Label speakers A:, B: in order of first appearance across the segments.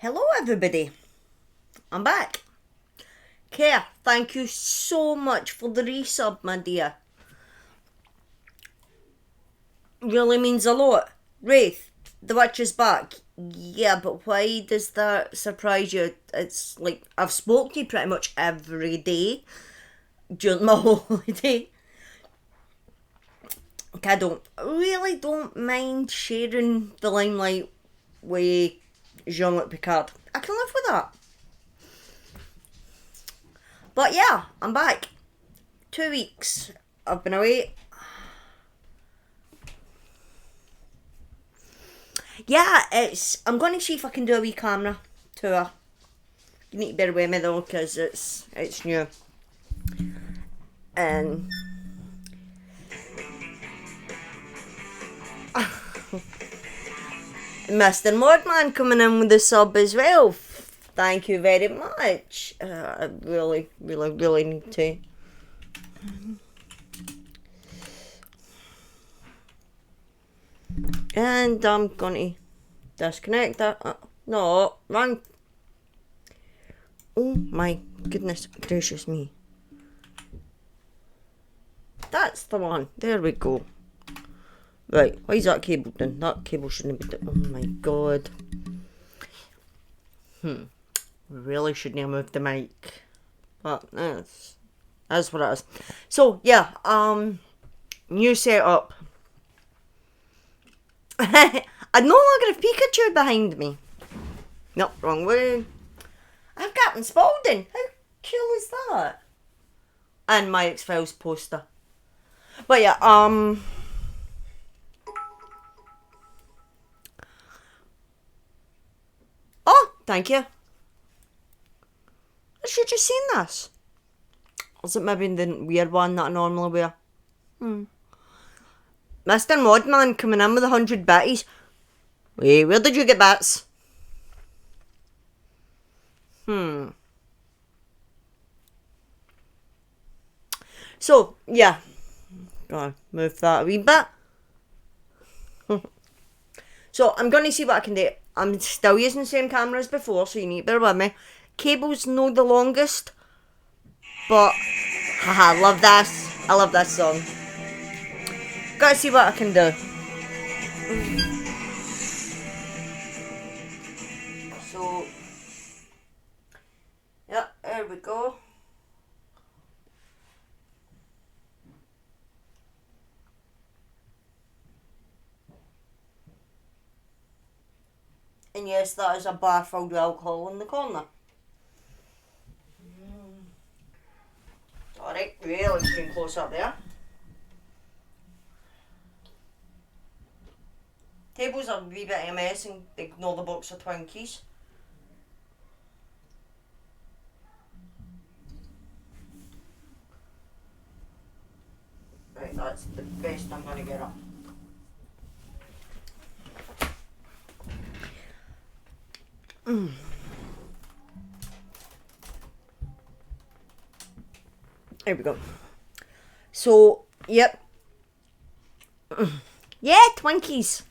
A: Hello, everybody. I'm back. Care, thank you so much for the resub, my dear. Really means a lot. Wraith, the witch is back. Yeah, but why does that surprise you? It's like I've spoke to you pretty much every day during my holiday. I really don't mind sharing the limelight with Jean-Luc Picard. I can live with that. But yeah, I'm back. 2 weeks. I've been away. Yeah, I'm going to see if I can do a wee camera tour. You need to bear with me though, because it's new. And Mr. Modman coming in with the sub as well. Thank you very much. I really, really, really need to. And I'm going to disconnect that. No, wrong. Oh my goodness gracious me. That's the one. There we go. Right, why is that cable done? That cable shouldn't be done. Oh my god. Really shouldn't have moved the mic. But that's what it is. So yeah, new setup. I no longer have Pikachu behind me. Nope, wrong way. I've Captain Spaulding. How cool is that? And my X-Files poster. But yeah, oh, thank you. I should have seen this. Is it maybe the weird one that I normally wear? Mr. Modman coming in with 100 bitties. Wait, where did you get bats? So, yeah. Gotta move that a wee bit. So, I'm going to see what I can do. I'm still using the same camera as before, so you need to bear with me. Cable's no the longest, but haha, love this. I love this song. Gotta see what I can do. So, yeah, there we go. And yes, that is a bar filled with alcohol in the corner. Alright, really getting close up there. Tables are a wee bit of a mess and ignore the box of Twinkies. Right, that's the best I'm going to get up. There we go. So, yep. Yeah, Twinkies.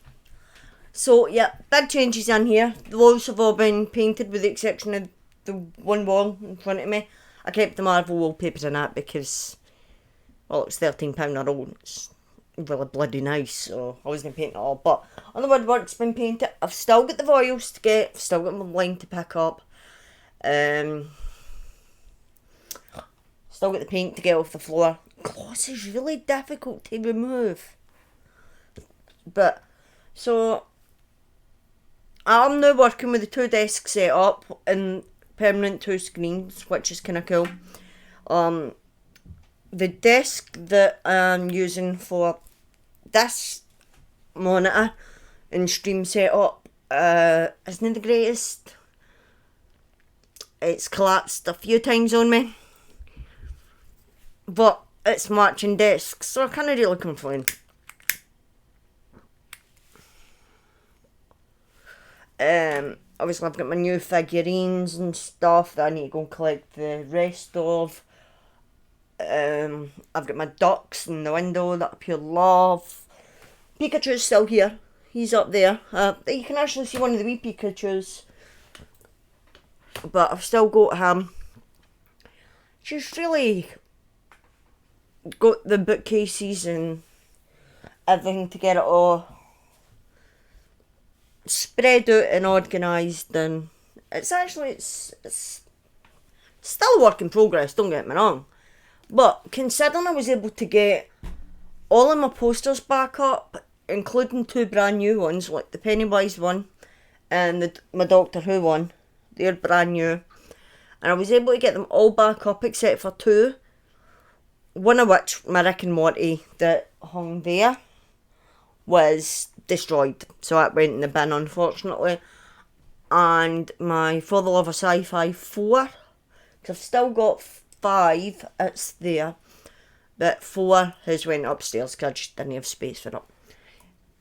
A: So, yeah, big changes in here. The walls have all been painted with the exception of the one wall in front of me. I kept the Marvel wallpaper in that because, well, it's £13 a roll. It's really bloody nice, so I was going to paint it all. But on the woodwork's been painted. I've still got the voiles to get. I've still got my line to pick up. Still got the paint to get off the floor. Gloss is really difficult to remove. But, so, I'm now working with the 2 desk setup and permanent 2 screens, which is kind of cool. The desk that I'm using for this monitor and stream setup isn't the greatest. It's collapsed a few times on me. But it's matching desks, so I can't really complain. Obviously I've got my new figurines and stuff that I need to go and collect the rest of. I've got my ducks in the window that I pure love. Pikachu's still here. He's up there. You can actually see one of the wee Pikachus but I've still got him. Just really got the bookcases and everything to get it all spread out and organised, and it's still a work in progress, don't get me wrong. But considering I was able to get all of my posters back up, including 2 brand new ones, like the Pennywise one and my Doctor Who one, they're brand new. And I was able to get them all back up except for 2. One of which, my Rick and Morty that hung there, was destroyed. So that went in the bin, unfortunately. And my For the Love of Sci-Fi 4, because I've still got 5, it's there. But 4 has went upstairs because I just didn't have space for it.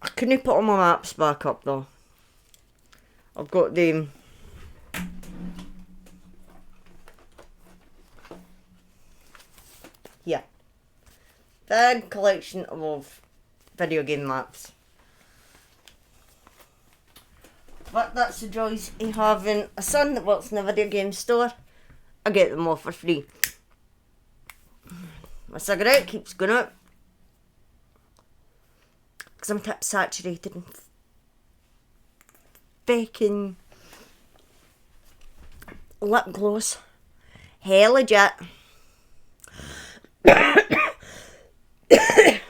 A: I couldn't put all my maps back up though. I've got them. Yeah. Big collection of video game maps. But that's the joys of having a son that works in a video game store. I get them all for free. My cigarette keeps going out because I'm tip saturated and faking lip gloss. Hell legit.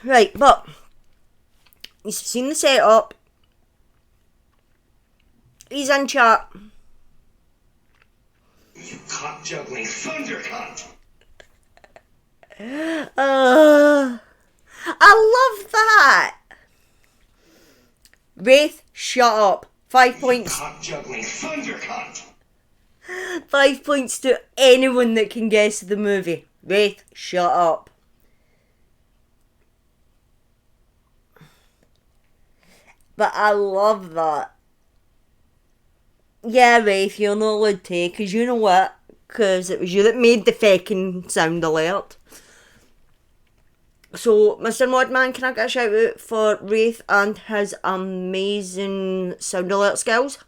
A: Right, but you've seen the setup. He's in chat.
B: You cock juggling thunder cunt.
A: I love that. Wraith, shut up. 5 points.
B: Cock juggling thunder cunt.
A: 5 points to anyone that can guess the movie. Wraith, shut up. But I love that. Yeah, Wraith, you're not allowed to, because you know what? Because it was you that made the feckin' sound alert. So, Mr. Modman, can I get a shout out for Wraith and his amazing sound alert skills?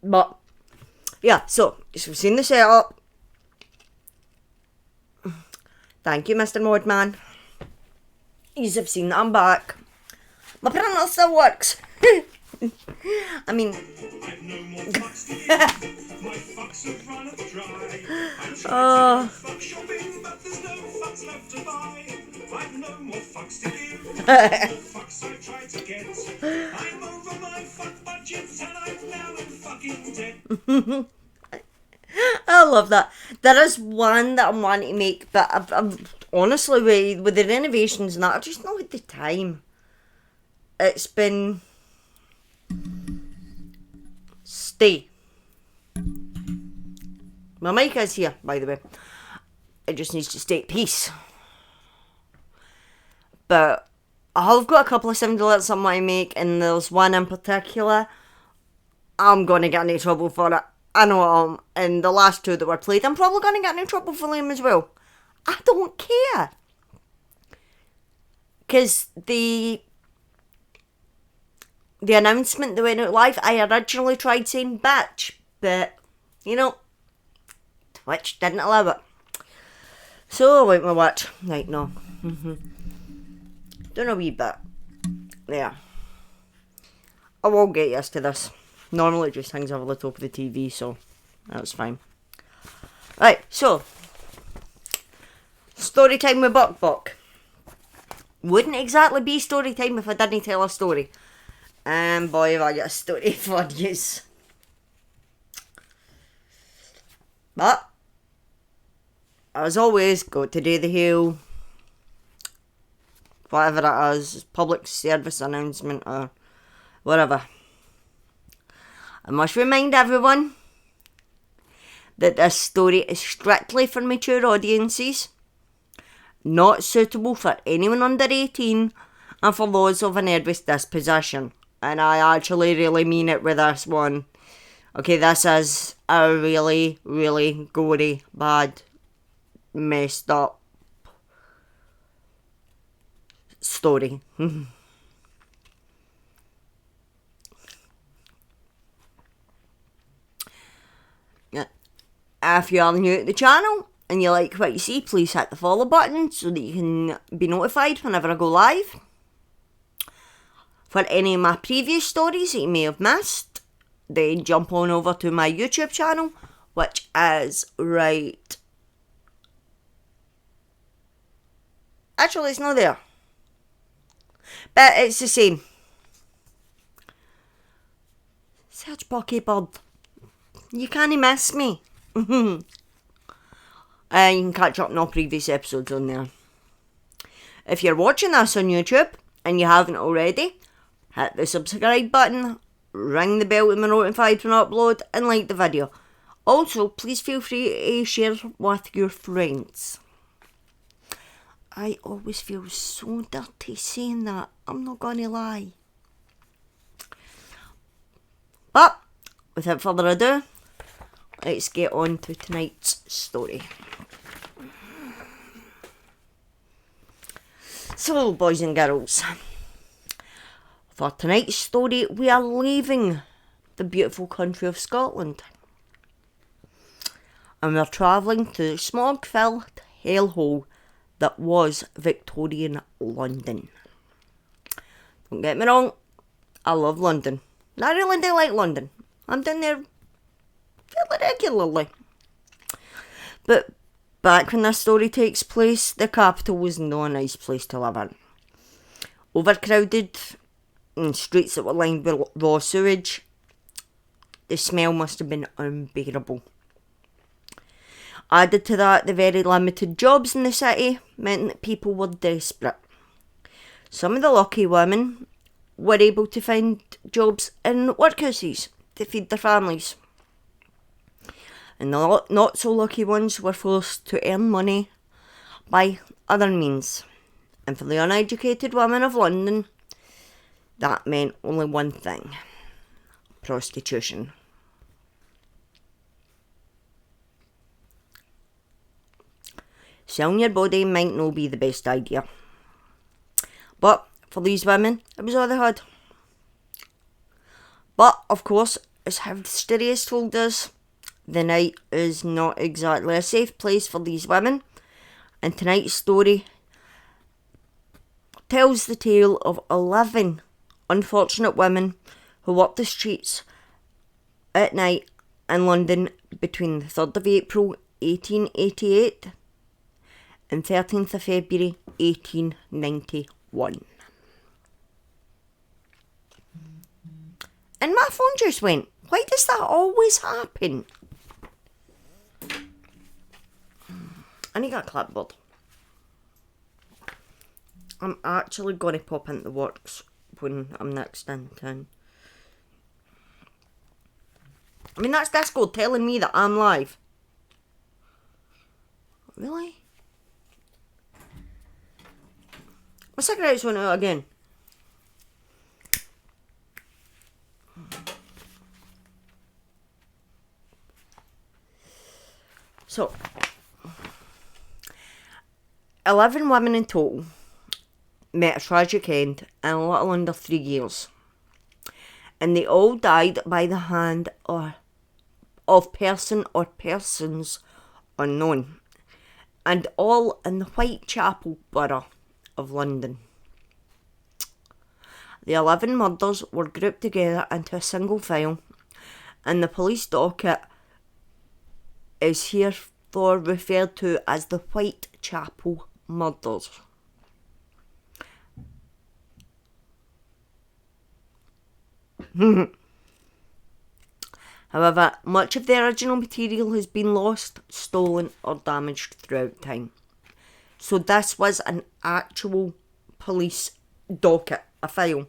A: But, yeah, so, we've seen the setup. Thank you, Mr. Modman. You have seen that I'm back. My printer still works. I mean... I love that. There is one that I'm wanting to make, but I've honestly, with the renovations and that, I've just not had the time. It's been... Stay. My mic is here, by the way. It just needs to stay at peace. But I've got a couple of sound alerts I want to make, and there's one in particular I'm going to get into trouble for it. I know I am. And the last 2 that were played, I'm probably going to get into trouble for them as well. I don't care. Because the announcement that went out live, I originally tried saying bitch, but, you know, Twitch didn't allow it. So I went with what? Right, no. Doing a wee bit. There. I won't get used to this. Normally it just hangs over the top of the TV, so that's fine. Right, so. Story time with Buck Buck. Wouldn't exactly be story time if I didn't tell a story. And boy, have I got a story for yous. But, as always, go to do the whole, whatever it is, public service announcement or whatever. I must remind everyone that this story is strictly for mature audiences, not suitable for anyone under 18, and for those of a nervous disposition. And I actually really mean it with this one. Okay, this is a really, really gory, bad, messed up story. If you are new to the channel and you like what you see, please hit the follow button so that you can be notified whenever I go live. For any of my previous stories that you may have missed, then jump on over to my YouTube channel, which is right... Actually, it's not there. But it's the same. Search Bucky Bird. You can't miss me. You can catch up on all previous episodes on there. If you're watching this on YouTube and you haven't already, hit the subscribe button, ring the bell to be notified when I upload, and like the video. Also, please feel free to share with your friends. I always feel so dirty saying that, I'm not gonna lie. But, without further ado, let's get on to tonight's story. So, boys and girls, for tonight's story, we are leaving the beautiful country of Scotland. And we're travelling to the smog-filled hellhole that was Victorian London. Don't get me wrong, I love London. I really do like London. I'm down there fairly regularly. But back when this story takes place, the capital was not a nice place to live in. Overcrowded, and streets that were lined with raw sewage. The smell must have been unbearable. Added to that, the very limited jobs in the city meant that people were desperate. Some of the lucky women were able to find jobs in workhouses to feed their families. And the not so lucky ones were forced to earn money by other means. And for the uneducated women of London, that meant only one thing: prostitution. Selling your body might not be the best idea. But for these women, it was all they had. But, of course, as history has told us, the night is not exactly a safe place for these women. And tonight's story tells the tale of 11 unfortunate women who walked the streets at night in London between the 3rd of April 1888 and 13th of February 1891. And my phone just went. Why does that always happen? I need a clipboard. I'm actually going to pop into the works when I'm next in town. I mean, that's Discord telling me that I'm live. Really? My cigarettes went out again. So, 11 women in total met a tragic end in a little under 3 years. And they all died by the hand of person or persons unknown. And all in the Whitechapel borough of London. The 11 murders were grouped together into a single file, and the police docket is herefore referred to as the Whitechapel murders. However, much of the original material has been lost, stolen, or damaged throughout time. So this was an actual police docket, a file,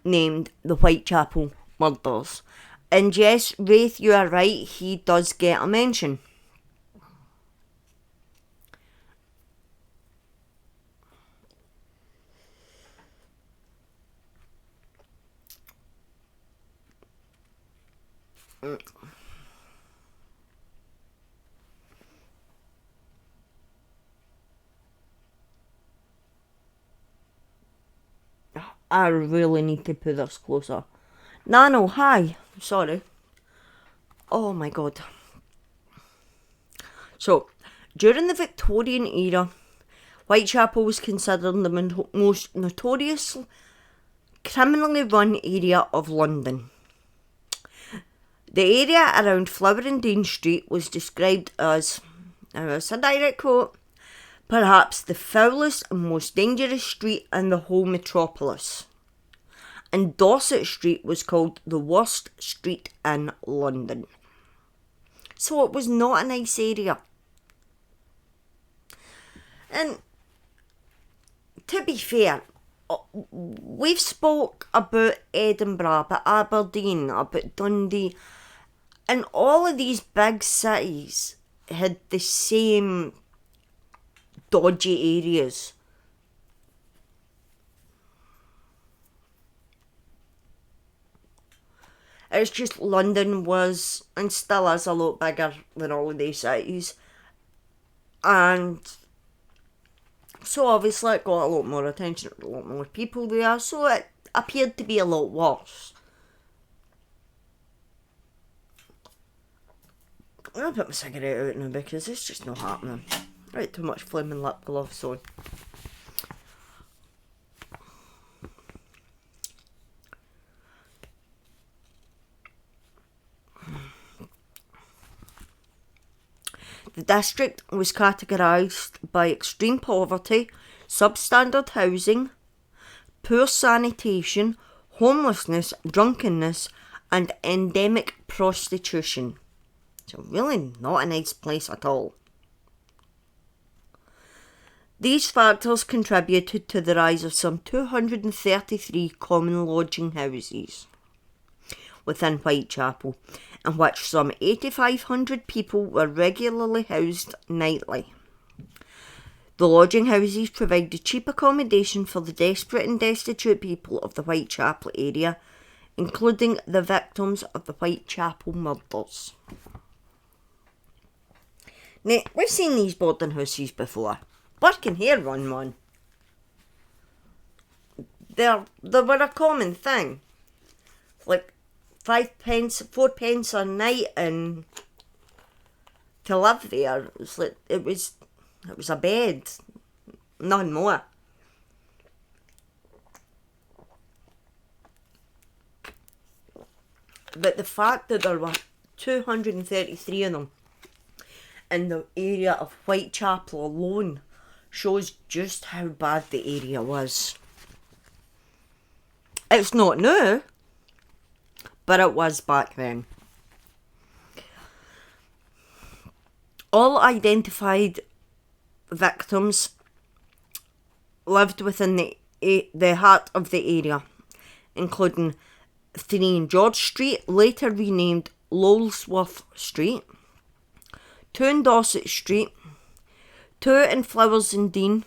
A: named the Whitechapel Murders. And yes, Wraith, you are right, he does get a mention. I really need to put this closer. Nano, hi. Sorry. Oh my god. So, during the Victorian era, Whitechapel was considered the most notorious criminally run area of London. The area around Flower and Dean Street was described as, and it's a direct quote, perhaps the foulest and most dangerous street in the whole metropolis. And Dorset Street was called the worst street in London. So it was not a nice area. And to be fair, we've spoke about Edinburgh, about Aberdeen, about Dundee, and all of these big cities had the same dodgy areas. It's just London was, and still is, a lot bigger than all of these cities. And so obviously it got a lot more attention, a lot more people there, so it appeared to be a lot worse. I'll put my cigarette out now because it's just not happening. Right, too much flaming lip gloves on. The district was categorised by extreme poverty, substandard housing, poor sanitation, homelessness, drunkenness, and endemic prostitution. So really not a nice place at all. These factors contributed to the rise of some 233 common lodging houses within Whitechapel, in which some 8,500 people were regularly housed nightly. The lodging houses provided cheap accommodation for the desperate and destitute people of the Whitechapel area, including the victims of the Whitechapel murders. Now, we've seen these boarding houses before. Birkenhead run one. They were a common thing. Like 4 pence a night, and to live there, it was a bed, none more. But the fact that there were 233 of them in the area of Whitechapel alone shows just how bad the area was. It's not now, but it was back then. All identified victims lived within the heart of the area, including 3 in George Street, later renamed Lolesworth Street, 2 in Dorset Street, 2 in Flowers and Dean,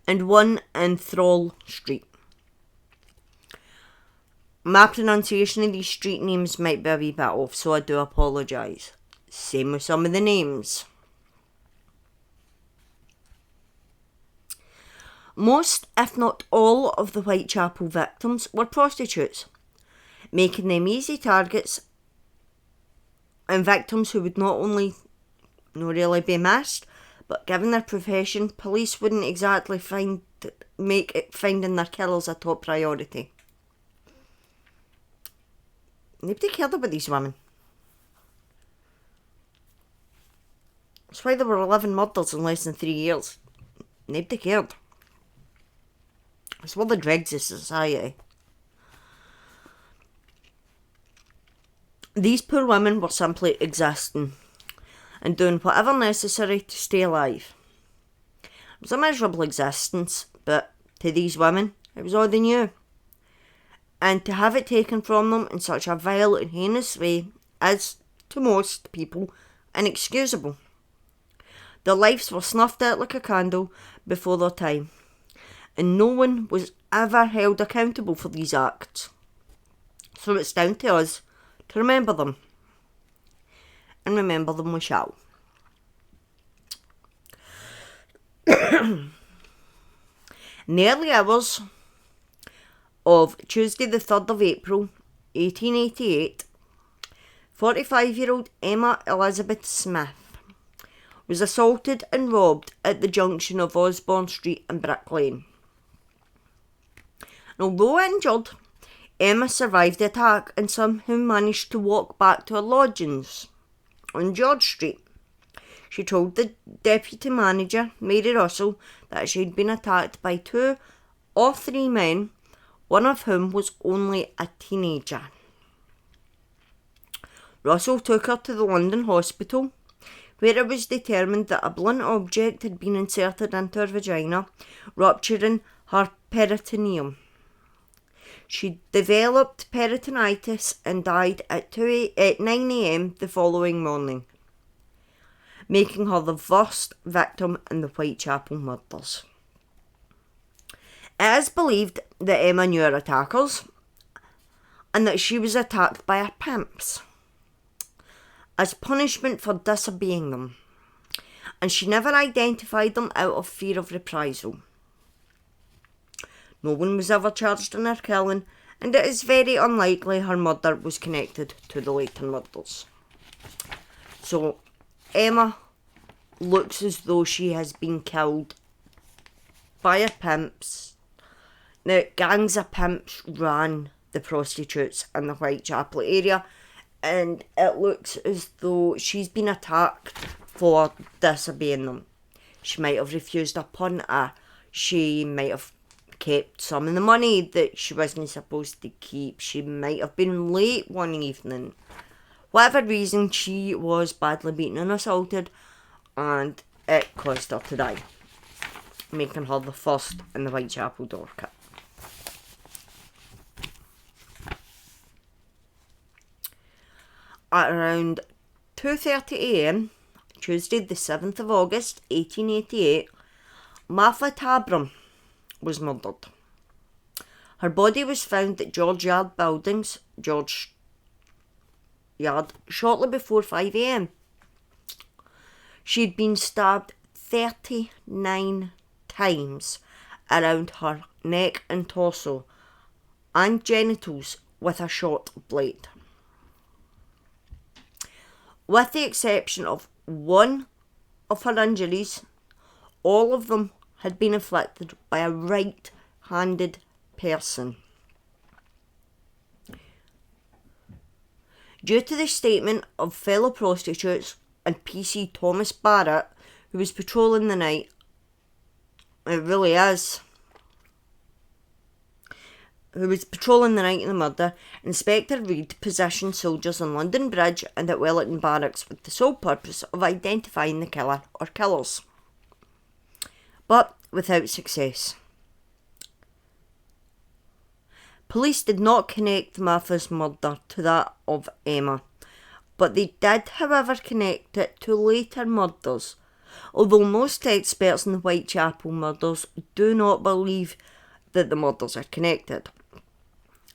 A: and 1 in Thrall Street. My pronunciation of these street names might be a wee bit off, so I do apologise. Same with some of the names. Most, if not all, of the Whitechapel victims were prostitutes, making them easy targets and victims who would not only not really be missed, but given their profession, police wouldn't exactly finding their killers a top priority. Nobody cared about these women. That's why there were 11 murders in less than 3 years. Nobody cared. It's one of the dregs of society. These poor women were simply existing and doing whatever necessary to stay alive. It was a miserable existence, but to these women, it was all they knew. And to have it taken from them in such a vile and heinous way is, to most people, inexcusable. Their lives were snuffed out like a candle before their time, and no one was ever held accountable for these acts. So it's down to us to remember them. And remember them we shall. In the early hours of Tuesday the 3rd of April 1888, 45-year-old Emma Elizabeth Smith was assaulted and robbed at the junction of Osborne Street and Brick Lane. And although injured, Emma survived the attack and somehow managed to walk back to her lodgings on George Street. She told the deputy manager, Mary Russell, that she had been attacked by 2 or 3 men, one of whom was only a teenager. Russell took her to the London hospital, where it was determined that a blunt object had been inserted into her vagina, rupturing her peritoneum. She developed peritonitis and died at 9 a.m. the following morning, making her the first victim in the Whitechapel murders. It is believed that Emma knew her attackers and that she was attacked by her pimps as punishment for disobeying them, and she never identified them out of fear of reprisal. No one was ever charged in her killing, and it is very unlikely her murder was connected to the later murders. So, Emma looks as though she has been killed by her pimps. Now, gangs of pimps ran the prostitutes in the Whitechapel area, and it looks as though she's been attacked for disobeying them. She might have refused a punter. She might have kept some of the money that she wasn't supposed to keep. She might have been late one evening. Whatever reason, she was badly beaten and assaulted, and it caused her to die, making her the first in the Whitechapel docket. At around 2:30 a.m, Tuesday the 7th of August 1888, Martha Tabram was murdered. Her body was found at George Yard Buildings, George Yard, shortly before 5 a.m. She had been stabbed 39 times around her neck and torso and genitals with a short blade. With the exception of one of her injuries, all of them had been inflicted by a right-handed person. Due to the statement of fellow prostitutes and PC Thomas Barrett, who was patrolling the night, who was patrolling the night of the murder, Inspector Reid positioned soldiers on London Bridge and at Wellington Barracks with the sole purpose of identifying the killer or killers, but without success. Police did not connect Martha's murder to that of Emma, but they did, however, connect it to later murders, although most experts in the Whitechapel murders do not believe that the murders are connected.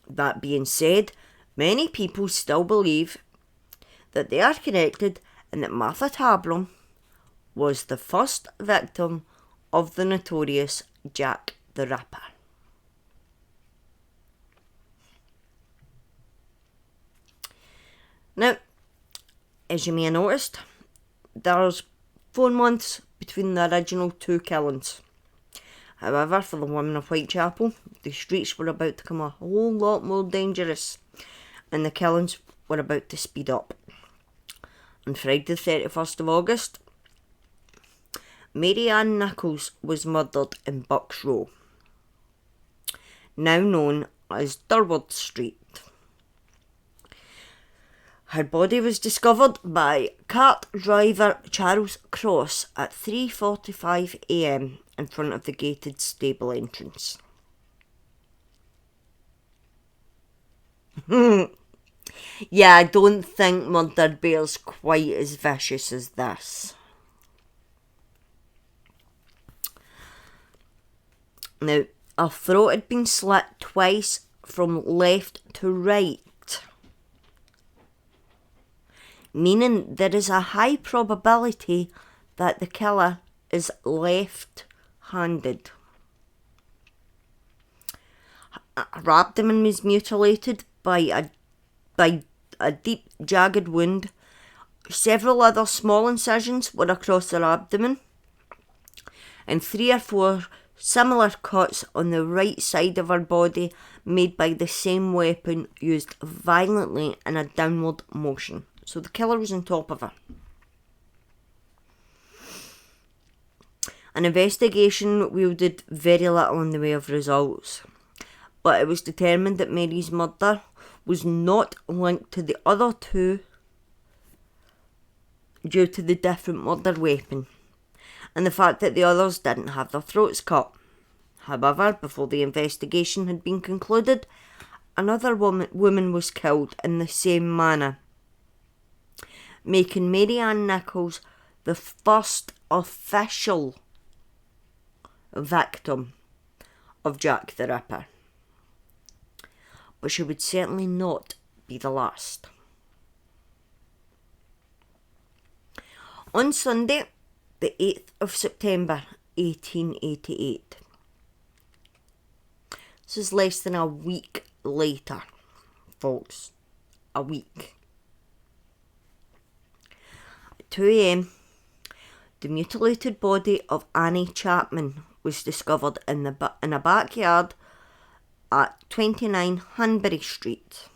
A: That being said, many people still believe that they are connected and that Martha Tabram was the first victim of the notorious Jack the Ripper. Now, as you may have noticed, there's 4 months between the original 2 killings. However, for the women of Whitechapel, the streets were about to become a whole lot more dangerous, and the killings were about to speed up. On Friday the 31st of August, Mary Ann Nichols was murdered in Bucks Row, now known as Durward Street. Her body was discovered by cart driver Charles Cross at 3:45 a.m. in front of the gated stable entrance. Yeah, I don't think Murder Bear's quite as vicious as this. Now, her throat had been slit twice from left to right, meaning there is a high probability that the killer is left-handed. Her abdomen was mutilated by a deep, jagged wound. Several other small incisions were across her abdomen, and 3 or 4 similar cuts on the right side of her body made by the same weapon used violently in a downward motion. So the killer was on top of her. An investigation wielded very little in the way of results, but it was determined that Mary's murder was not linked to the other 2 due to the different murder weapon and the fact that the others didn't have their throats cut. However, before the investigation had been concluded, another woman was killed in the same manner, making Mary Ann Nichols the first official victim of Jack the Ripper. But she would certainly not be the last. On Sunday, the 8th of September 1888. This is less than a week later, folks. A week. At 2 a.m, the mutilated body of Annie Chapman was discovered in a backyard at 29 Hanbury Street.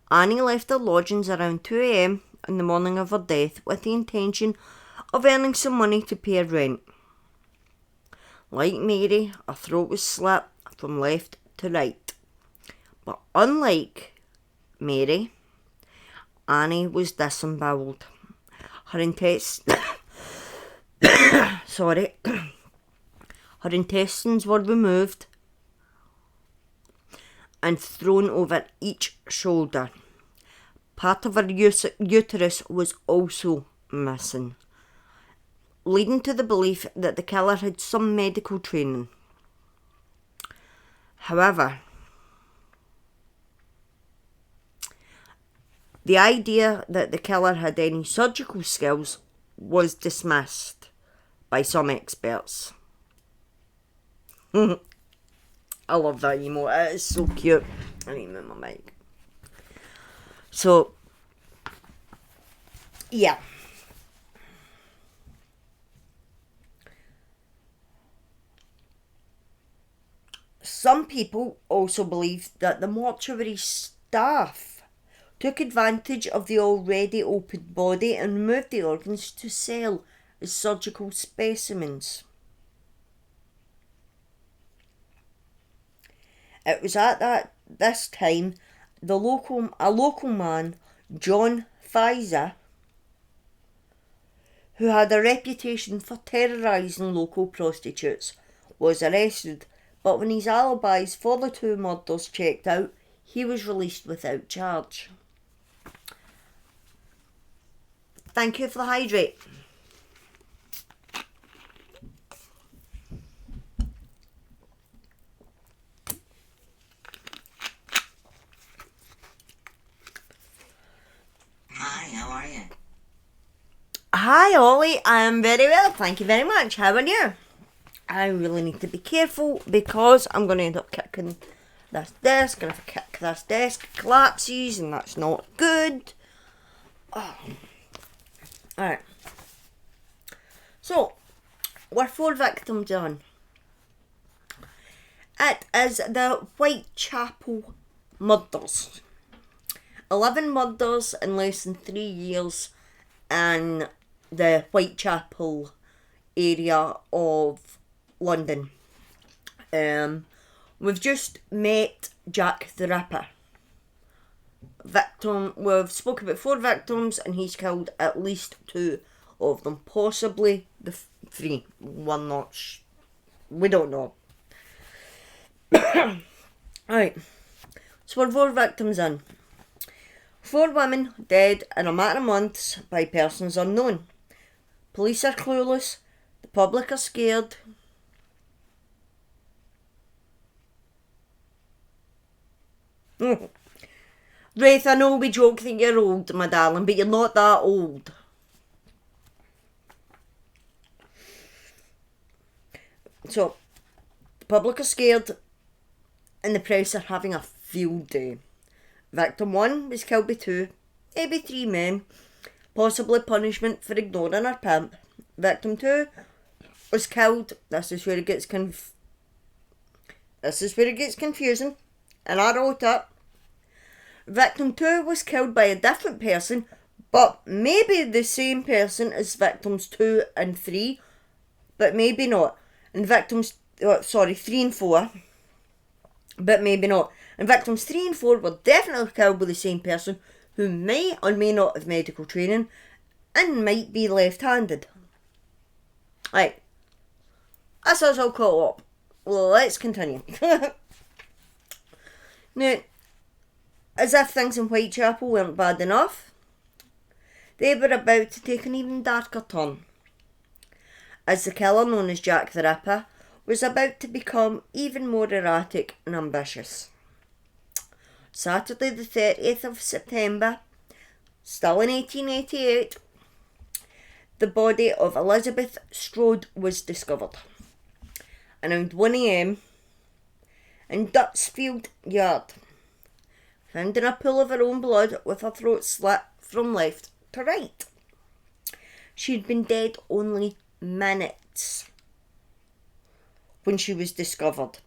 A: Annie left her lodgings around 2 a.m. on the morning of her death with the intention of earning some money to pay her rent. Like Mary, her throat was slit from left to right. But unlike Mary, Annie was disemboweled. Her intestines were removed and thrown over each shoulder. Part of her uterus was also missing, leading to the belief that the killer had some medical training. However, the idea that the killer had any surgical skills was dismissed by some experts. I love that emote. It is so cute. I need to move my mic. So, yeah. Some people also believe that the mortuary staff took advantage of the already open body and removed the organs to sell as surgical specimens. It was at this time a local man, John Pfizer, who had a reputation for terrorising local prostitutes, was arrested, but when his alibis for the 2 murders checked out, he was released without charge. Thank you for the hydrate.
C: Hi, how are you?
A: Hi Ollie, I'm very well, thank you very much. How are you? I really need to be careful because I'm going to end up kicking this desk, and if I kick this desk it collapses and that's not good. Oh. Alright. So, we're 4 victims on. It is the Whitechapel murders. 11 murders in less than 3 years in the Whitechapel area of London. We've just met Jack the Ripper. We've spoken about 4 victims and he's killed at least 2 of them, possibly the 3. One not. We don't know. Alright, so we're 4 victims in. 4 women dead in a matter of months by persons unknown. Police are clueless. The public are scared. Wraith, I know we joke that you're old, my darling, but you're not that old. So, the public are scared. and the press are having a field day. Victim 1 was killed by 2, maybe 3 men, possibly punishment for ignoring her pimp. Victim 2 was killed, this is where it gets confusing, and I wrote it. Victim 2 was killed by a different person, but maybe the same person as victims 2 and 3, but maybe not. And victims, 3 and 4, but maybe not. And victims 3 and 4 were definitely killed by the same person who may or may not have medical training and might be left-handed. Right, that's us all caught up. Well, let's continue. Now, as if things in Whitechapel weren't bad enough, they were about to take an even darker turn, as the killer, known as Jack the Ripper, was about to become even more erratic and ambitious. Saturday the 30th of September, still in 1888, the body of Elizabeth Strode was discovered around 1 a.m. in Dutsfield Yard, found in a pool of her own blood with her throat slit from left to right. She had been dead only minutes when she was discovered,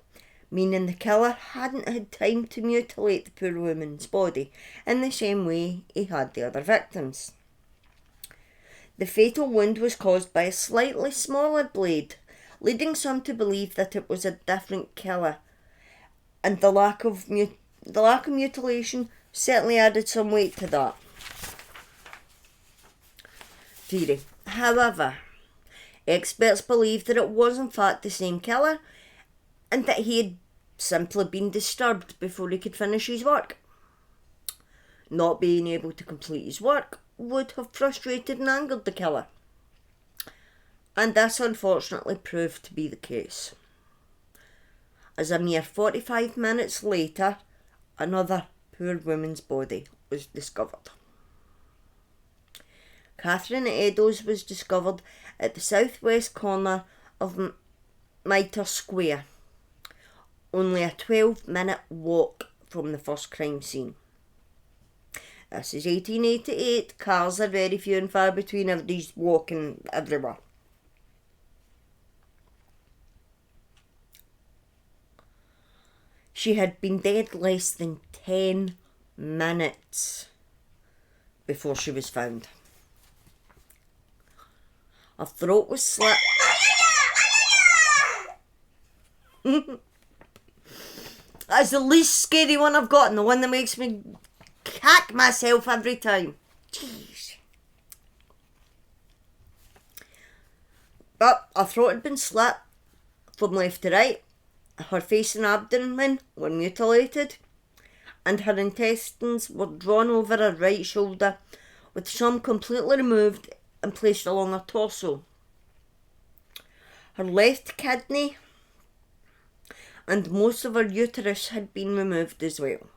A: meaning the killer hadn't had time to mutilate the poor woman's body in the same way he had the other victims. The fatal wound was caused by a slightly smaller blade, leading some to believe that it was a different killer, and the lack of mutilation certainly added some weight to that theory. However, experts believe that it was in fact the same killer and that he had simply been disturbed before he could finish his work. Not being able to complete his work would have frustrated and angered the killer, and this unfortunately proved to be the case, as a mere 45 minutes later another poor woman's body was discovered. Catherine Eddowes was discovered at the southwest corner of Mitre Square, only a 12-minute walk from the first crime scene. This is 1888, cars are very few and far between, everybody's walking everywhere. She had been dead less than 10 minutes before she was found. Her throat was slit. That's the least scary one I've got, and the one that makes me cack myself every time. Jeez. But her throat had been slit from left to right. Her face and abdomen were mutilated, and her intestines were drawn over her right shoulder, with some completely removed and placed along her torso. Her left kidney and most of her uterus had been removed as well.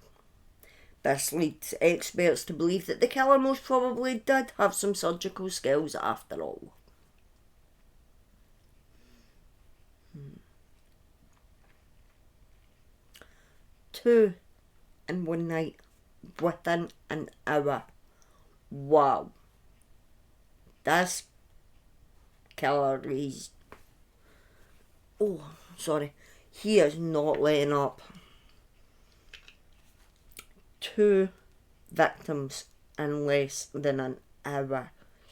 A: This leads experts to believe that the killer most probably did have some surgical skills after all. Two in one night, within an hour. Wow. This killer is... he is not letting up. 2 victims in less than an hour.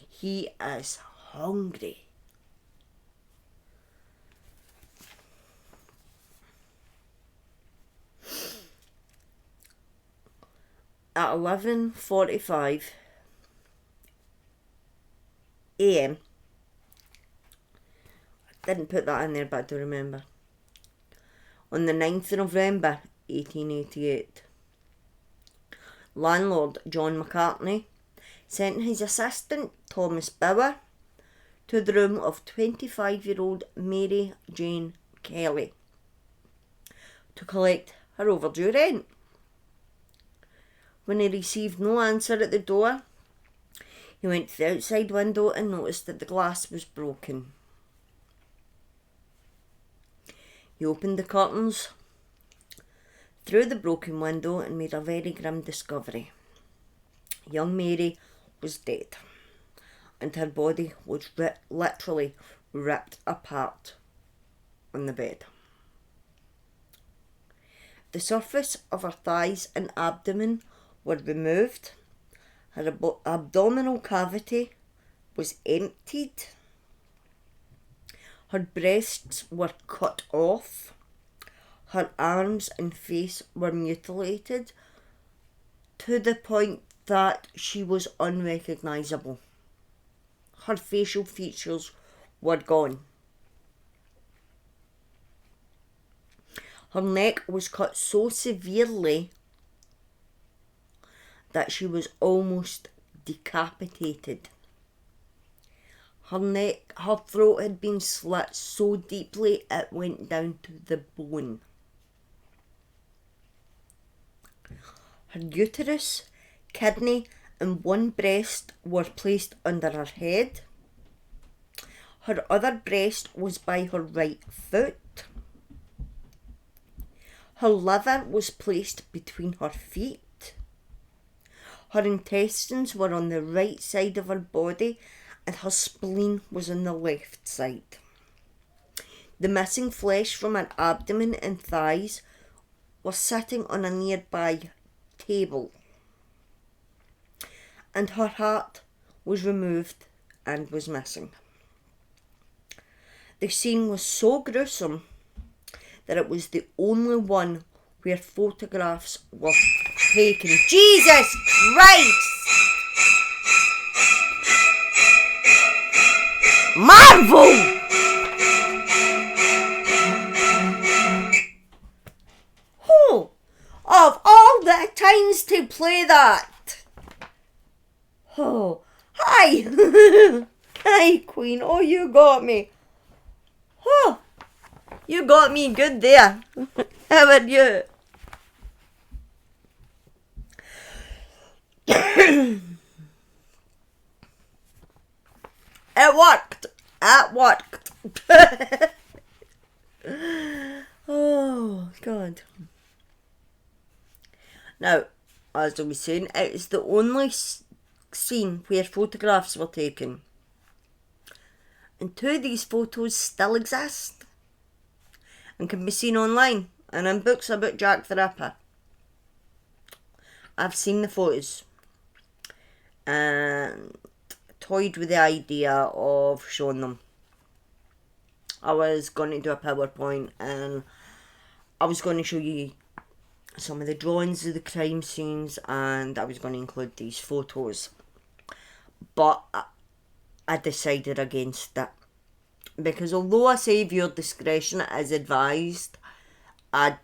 A: He is hungry. At 11:45 a.m. I didn't put that in there, but I do remember. On the 9th of November 1888, landlord John McCartney sent his assistant Thomas Bauer to the room of 25-year-old Mary Jane Kelly to collect her overdue rent. When he received no answer at the door, he went to the outside window and noticed that the glass was broken. He opened the curtains, through the broken window and made a very grim discovery. Young Mary was dead, and her body was literally ripped apart on the bed. The surface of her thighs and abdomen were removed. Her abdominal cavity was emptied. Her breasts were cut off. Her arms and face were mutilated to the point that she was unrecognisable. Her facial features were gone. Her neck was cut so severely that she was almost decapitated. Her throat had been slit so deeply it went down to the bone. Her uterus, kidney, and one breast were placed under her head. Her other breast was by her right foot. Her liver was placed between her feet. Her intestines were on the right side of her body, and her spleen was on the left side. The missing flesh from her abdomen and thighs was sitting on a nearby table, and her heart was removed and was missing. The scene was so gruesome that it was the only one where photographs were taken. Jesus Christ! Marvel! Oh, of all the times to play that. Oh, hi! Hi, Queen. Oh, you got me. Oh, you got me good there. How about you? It worked. It worked. Oh, God. Now, as I was saying, it is the only scene where photographs were taken. And two of these photos still exist and can be seen online and in books about Jack the Ripper. I've seen the photos and toyed with the idea of showing them. I was going to do a PowerPoint and I was going to show you some of the drawings of the crime scenes, and I was going to include these photos. But I decided against it, because although I say viewer discretion is advised, I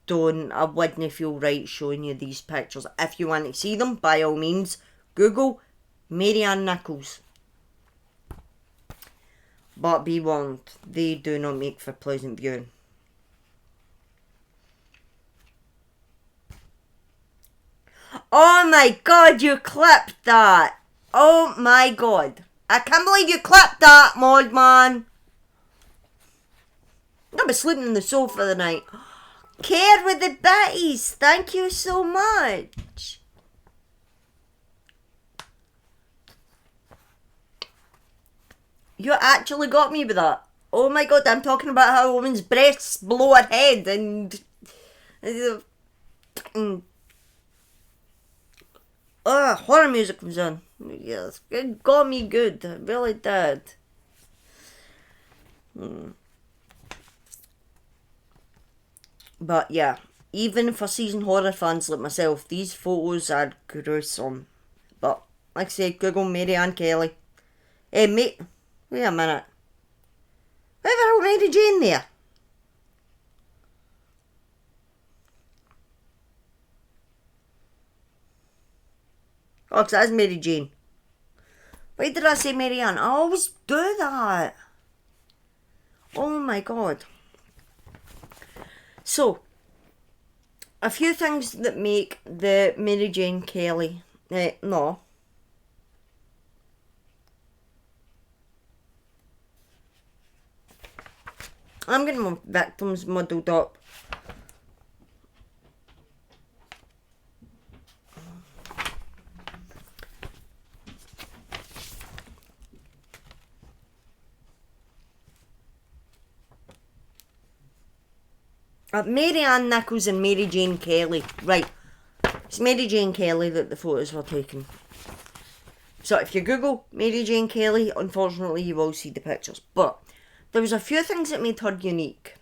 A: wouldn't feel right showing you these pictures. If you want to see them, by all means, Google Mary Ann Nichols. But be warned, they do not make for pleasant viewing. Oh my God, you clipped that! Oh my God. I can't believe you clipped that, Mod Man. I'll be sleeping on the sofa tonight. Care with the bitties. Thank you so much. You actually got me with that. Oh my God, I'm talking about how a woman's breasts below her head and horror music comes on. Yes, it got me good. It really did. But yeah, even for seasoned horror fans like myself, these photos are gruesome. But like I said, Google Mary Ann Kelly. Hey mate, wait a minute. Why have I Mary Jane there? Oh, 'cause that's Mary Jane. Why did I say Mary Ann? I always do that. Oh my God. So, a few things that make the Mary Jane Kelly, no. I'm getting my victims muddled up. Mary Ann Nichols and Mary Jane Kelly. Right. It's Mary Jane Kelly that the photos were taken. So if you Google Mary Jane Kelly, unfortunately you will see the pictures. But there was a few things that made her unique.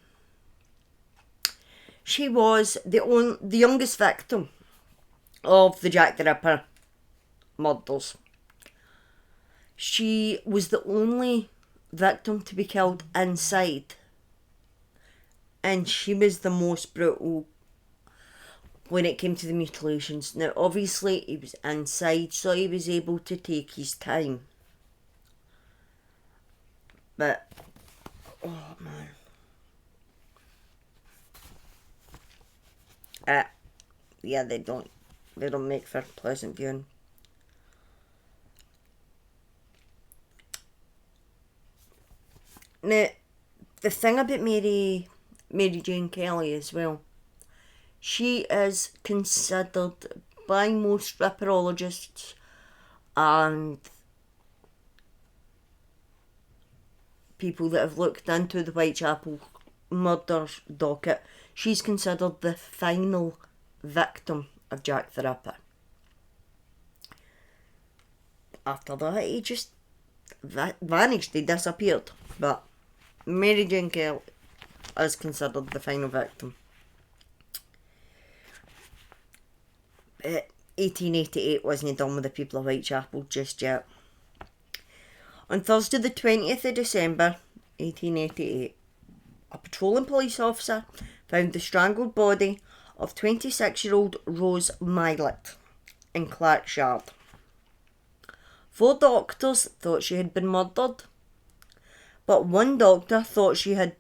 A: She was the youngest victim of the Jack the Ripper murders. She was the only victim to be killed inside. And she was the most brutal when it came to the mutilations. Now, obviously, he was inside, so he was able to take his time. But, oh man. Yeah, they don't make for pleasant viewing. Now, the thing about Mary Jane Kelly as well, she is considered by most ripperologists and people that have looked into the Whitechapel murders docket, she's considered the final victim of Jack the Ripper. After that, he just vanished, he disappeared. But Mary Jane Kelly is considered the final victim. 1888 wasn't done with the people of Whitechapel just yet. On Thursday the 20th of December 1888, a patrolling police officer found the strangled body of 26-year-old Rose Mylett in Clark's Yard. 4 doctors thought she had been murdered, but one doctor thought she had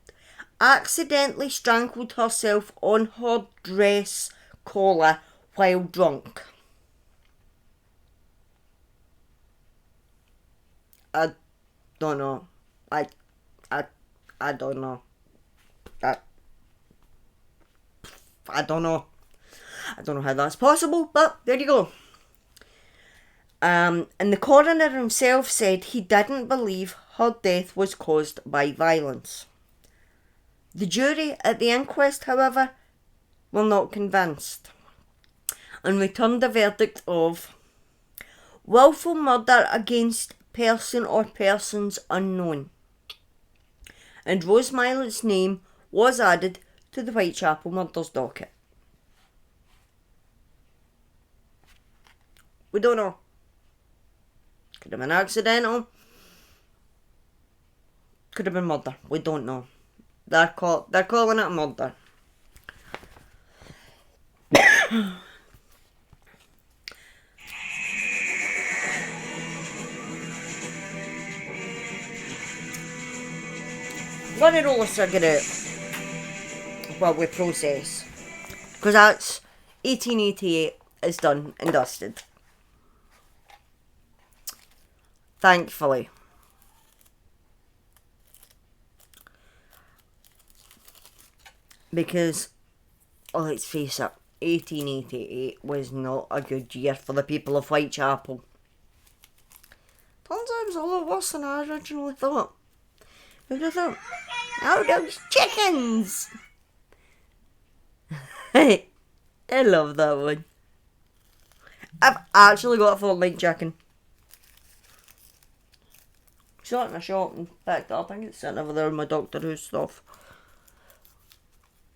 A: accidentally strangled herself on her dress collar while drunk. I don't know. I don't know. I don't know. I don't know how that's possible, but there you go. And the coroner himself said he didn't believe her death was caused by violence. The jury at the inquest, however, were not convinced and returned a verdict of willful murder against person or persons unknown. And Rose Mylett's name was added to the Whitechapel murders docket. We don't know. Could have been accidental. Could have been murder. We don't know. They're calling it murder. I'm going to roll a cigarette while we process. Because that's 1888 is done and dusted. Thankfully. Because, let's face it, 1888 was not a good year for the people of Whitechapel. Turns out it was a lot worse than I originally thought. Who'd have thought? Oh, those chickens! I love that one. I've actually got a full-line chicken. Saw it in a shop and picked it up. I think it's sitting over there with my Doctor Who stuff.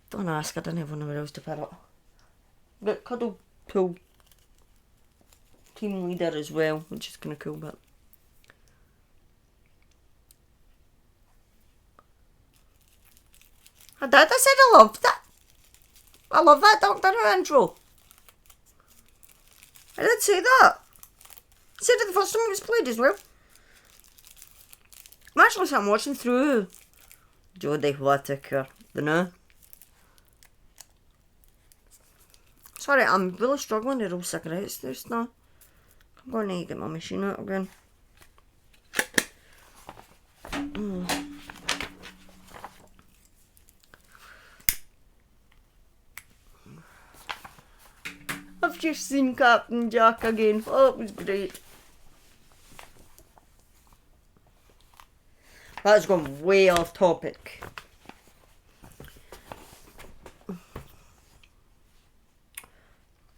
A: Don't ask, I didn't have anywhere else to put it. Got Cuddle Pool team leader as well, which is kind of cool, but I said I loved it. I love that Doctor Who intro. I did say that. I said it the first time it was played as well. I'm actually sitting watching through Jodie Whittaker, you know. Sorry, I'm really struggling to roll cigarettes just now. I'm going to get my machine out again. I've just seen Captain Jack again. Oh, it was great. That's gone way off topic.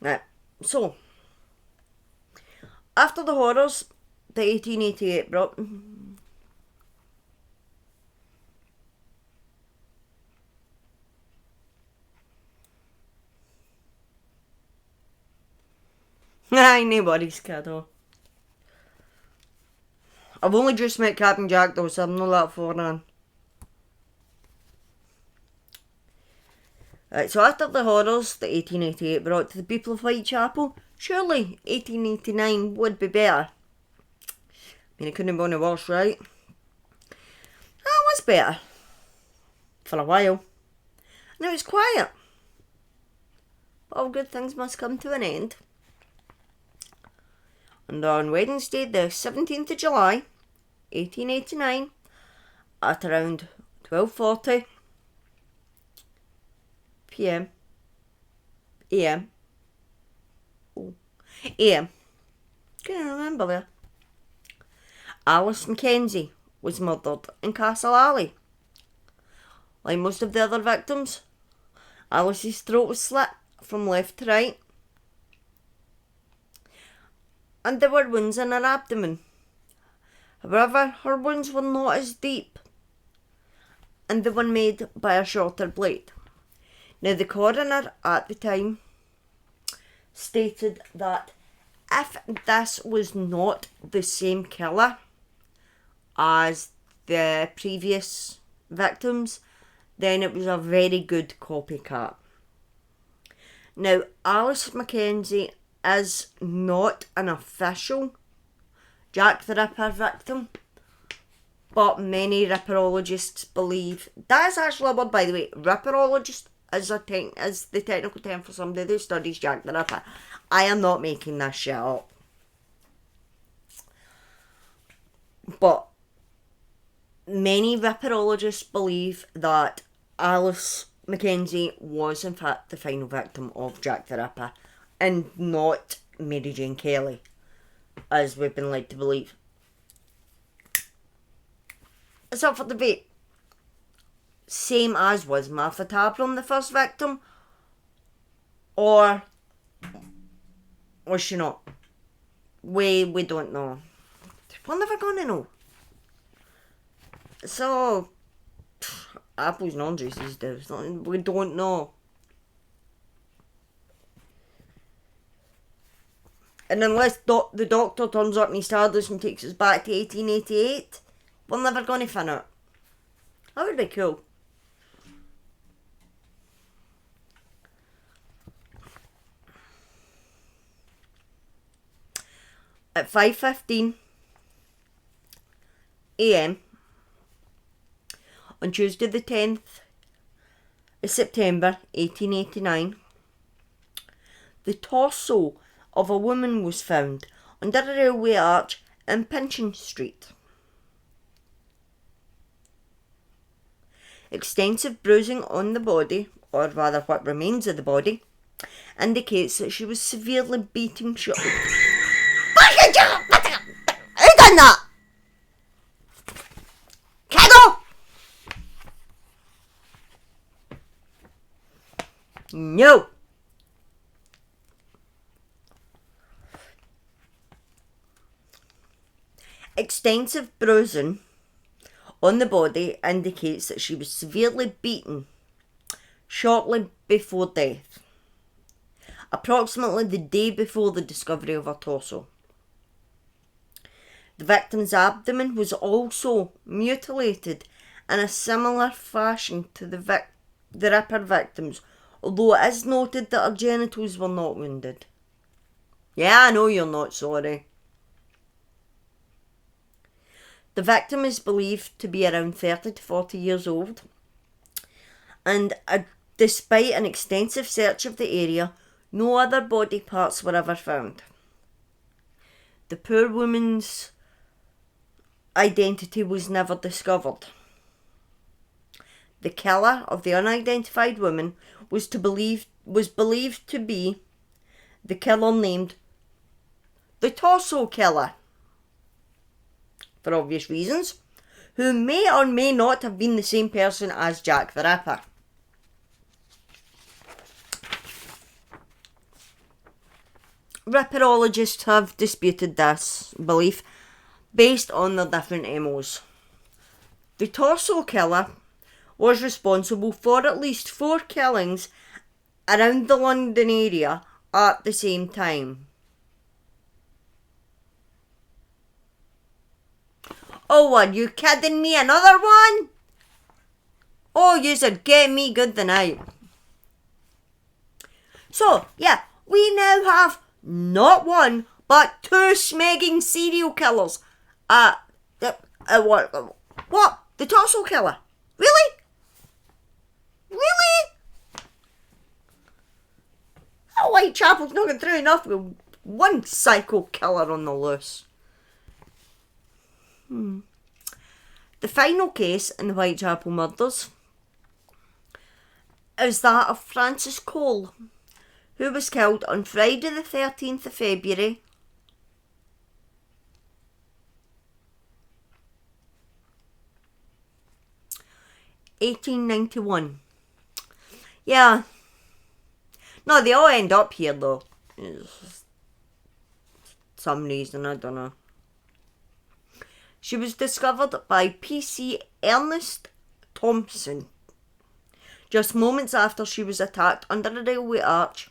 A: Right, so, after the horrors that 1888 brought, aye, nobody's kiddo. I've only just met Captain Jack though, so I'm not that far on. Right, so after the horrors that 1888 brought to the people of Whitechapel, surely 1889 would be better. I mean, it couldn't have been worse, right? It was better. For a while. And it was quiet. But all good things must come to an end. And on Wednesday, the 17th of July, 1889, at around 12:40 p.m. a.m. a.m. Can't remember there. Alice Mackenzie was murdered in Castle Alley. Like most of the other victims, Alice's throat was slit from left to right. And there were wounds in her abdomen. However, her wounds were not as deep, and they were made by a shorter blade. Now, the coroner at the time stated that if this was not the same killer as the previous victims, then it was a very good copycat. Now, Alice Mackenzie is not an official Jack the Ripper victim, but many ripperologists believe that is actually a word, by the way. Ripperologist is the technical term for somebody who studies Jack the Ripper. I am not making this shit up. But many ripperologists believe that Alice Mackenzie was in fact the final victim of Jack the Ripper, and not Mary Jane Kelly, as we've been led to believe. It's up for debate. Same as was Martha Tabram the first victim, or was she not? We don't know. We're never gonna know. So, apples and oranges these days. We don't know. And unless the doctor turns up in his TARDIS and takes us back to 1888, we're never going to find out. That would be cool. At 5:15 a.m. on Tuesday the 10th of September 1889, the torso of a woman was found under a railway arch in Pinchin Street. Extensive bruising on the body, or rather what remains of the body, indicates that she was severely beaten. Who done that? Kegel! No! Extensive bruising on the body indicates that she was severely beaten shortly before death, approximately the day before the discovery of her torso. The victim's abdomen was also mutilated in a similar fashion to the Ripper victims, although it is noted that her genitals were not wounded. Yeah, I know you're not sorry. The victim is believed to be around 30 to 40 years old, and despite an extensive search of the area, no other body parts were ever found. The poor woman's identity was never discovered. The killer of the unidentified woman was believed to be the killer named the Torso Killer, for obvious reasons, who may or may not have been the same person as Jack the Ripper. Ripperologists have disputed this belief based on their different MOs. The Torso Killer was responsible for at least 4 killings around the London area at the same time. Oh, are you kidding me? Another one? Oh, you're getting me good tonight. So, yeah, we now have not one, but 2 smegging serial killers. What? The Torso Killer? Really? Really? Oh, Whitechapel's not going through enough with one psycho killer on the loose. The final case in the Whitechapel murders is that of Francis Cole, who was killed on Friday the 13th of February 1891. Yeah. No, they all end up here though. Some reason, I don't know. She was discovered by P.C. Ernest Thompson just moments after she was attacked under a railway arch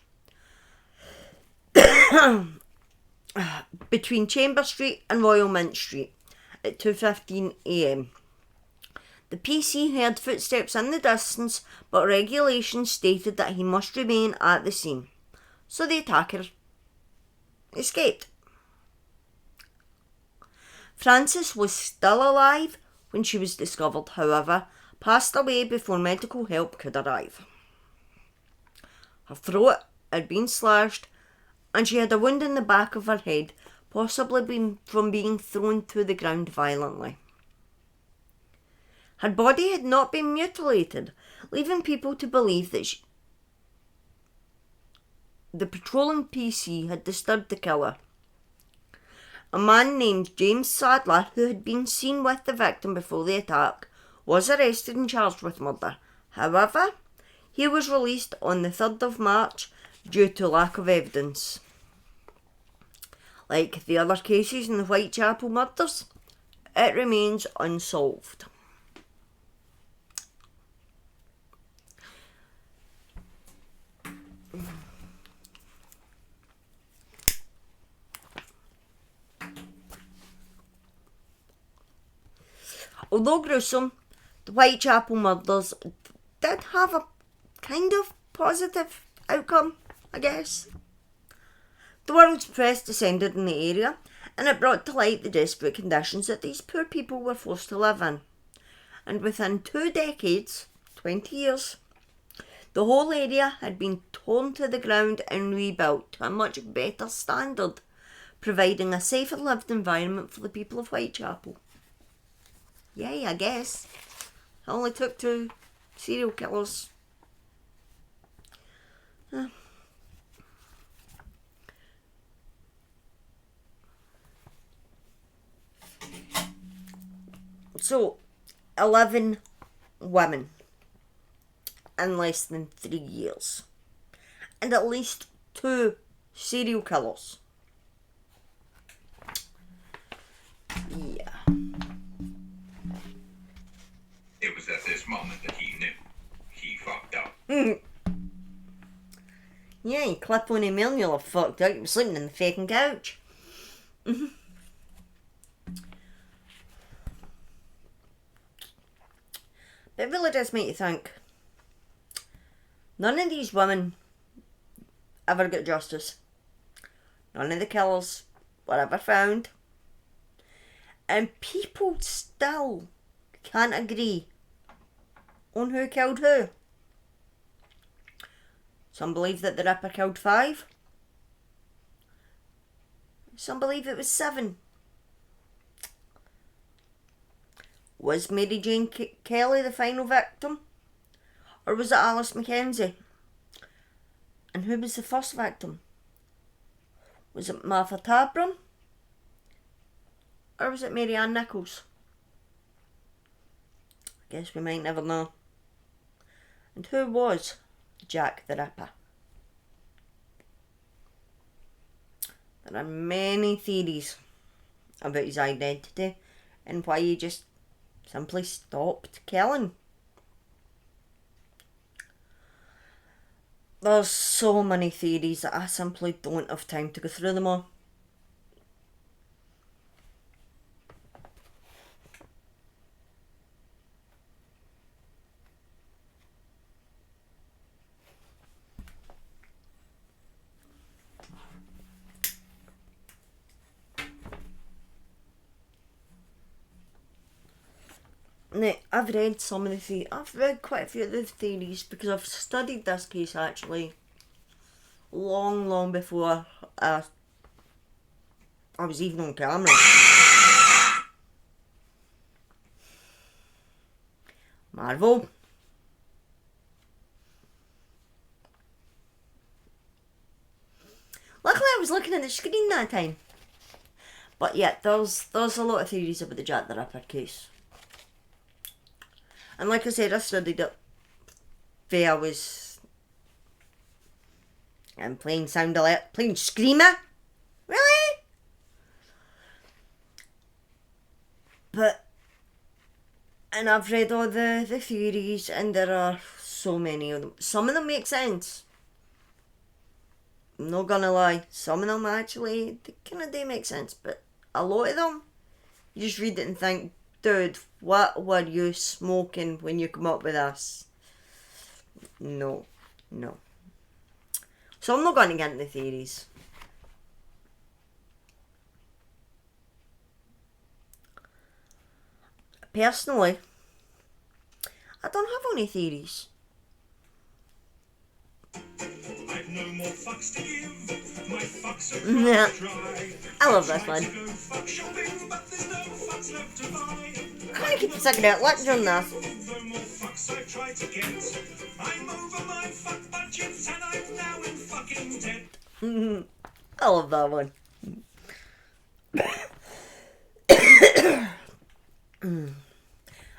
A: between Chamber Street and Royal Mint Street at 2:15 a.m. The PC heard footsteps in the distance, but regulations stated that he must remain at the scene, so the attacker escaped. Frances was still alive when she was discovered, however, passed away before medical help could arrive. Her throat had been slashed, and she had a wound in the back of her head, possibly from being thrown to the ground violently. Her body had not been mutilated, leaving people to believe that the patrolling PC had disturbed the killer. A man named James Sadler, who had been seen with the victim before the attack, was arrested and charged with murder. However, he was released on the 3rd of March due to lack of evidence. Like the other cases in the Whitechapel murders, it remains unsolved. Although gruesome, the Whitechapel murders did have a kind of positive outcome, I guess. The world's press descended in the area, and it brought to light the desperate conditions that these poor people were forced to live in. And within 2 decades, 20 years, the whole area had been torn to the ground and rebuilt to a much better standard, providing a safer lived environment for the people of Whitechapel. Yay, I guess. It only took 2 serial killers. So, 11 women in less than 3 years. And at least 2 serial killers. Yeah.
B: It was at this moment that he knew. He fucked up.
A: Yeah, you clip on him and you'll have fucked out. You're sleeping in the fucking couch. It really does make you think. None of these women ever got justice. None of the killers were ever found. And people still can't agree on who killed who. Some believe that the Ripper killed 5. Some believe it was 7. Was Mary Jane Kelly the final victim? Or was it Alice Mackenzie? And who was the first victim? Was it Martha Tabram? Or was it Mary Ann Nichols? I guess we might never know. And who was Jack the Ripper? There are many theories about his identity and why he just simply stopped killing. There's so many theories that I simply don't have time to go through them all. Now, I've read I've read quite a few of the theories because I've studied this case actually long before I was even on camera. Marvel. Luckily I was looking at the screen that time. But yeah, there's a lot of theories about the Jack the Ripper case. And like I said, I studied it where I was playing Sound Alert, playing Screamer. Really? And I've read all the theories, and there are so many of them. Some of them make sense. I'm not gonna lie. Some of them actually, they kind of do make sense, but a lot of them, you just read it and think, dude, what were you smoking when you come up with this? No. So I'm not going to get into theories. Personally, I don't have any theories.
C: I've no more fucks to give. My fucks are
A: Yeah.
C: dry.
A: I love this one.
C: Tried to go fuck shopping, but there's no fucks left to buy.
A: I'm going to keep second out lecture on this.
C: The more fucks I try to get, I'm over my fuck budget and I'm now in fucking debt.
A: I love that one.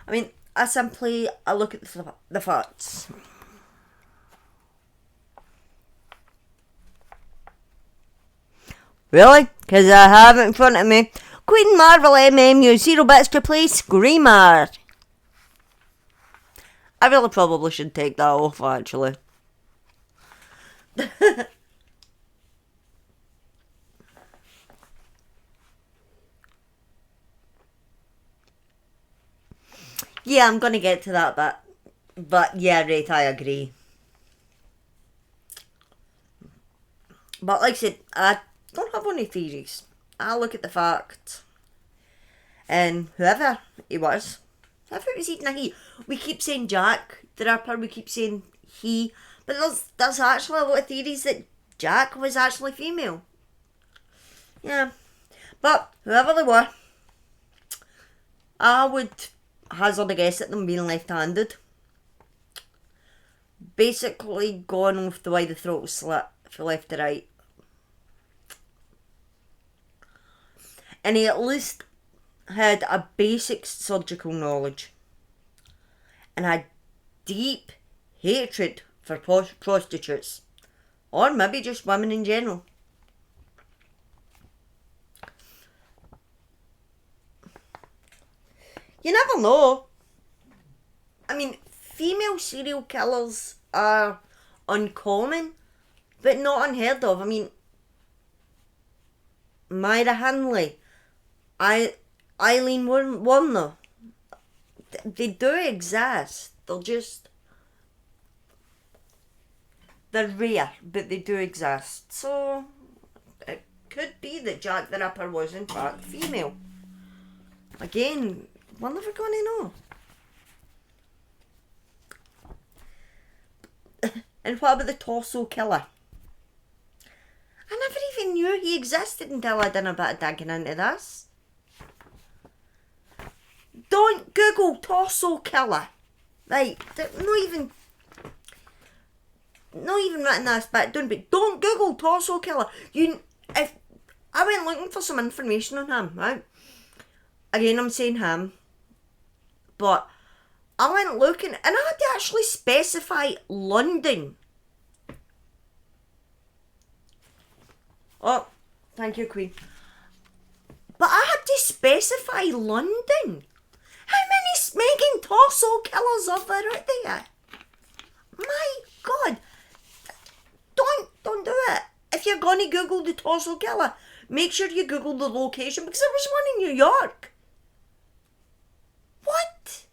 A: I mean, I look at the facts. Really? Because I have it in front of me. Queen Marvel MMU 0 bits to play Screamer. I really probably should take that off, actually. Yeah, I'm gonna get to that bit. But yeah, right, I agree. But like I said, I don't have any theories. I look at the facts. And whoever he was, if it was even a he, we keep saying Jack the Ripper, we keep saying he, but there's actually a lot of theories that Jack was actually female. Yeah. But whoever they were, I would hazard a guess at them being left-handed. Basically going with the way the throat was slit from left to right. And he at least had a basic surgical knowledge and had deep hatred for prostitutes, or maybe just women in general. You never know. I mean, female serial killers are uncommon, but not unheard of. I mean, Myra Hanley, Eileen Warner, they do exist. They're rare, but they do exist. So, it could be that Jack the Ripper was in fact female. Again, we're never going to know. And what about the torso killer? I never even knew he existed until I done a bit of digging into this. Don't Google torso killer. Right, not even written this bit down, but don't Google torso killer. If I went looking for some information on him, right? Again, I'm saying him, but I went looking and I had to actually specify London. Oh, Thank you, Queen. But I had to specify London. How many smegging torso killers are there out there? My God. Don't do it. If you're gonna Google the torso killer, make sure you Google the location, because there was one in New York. What?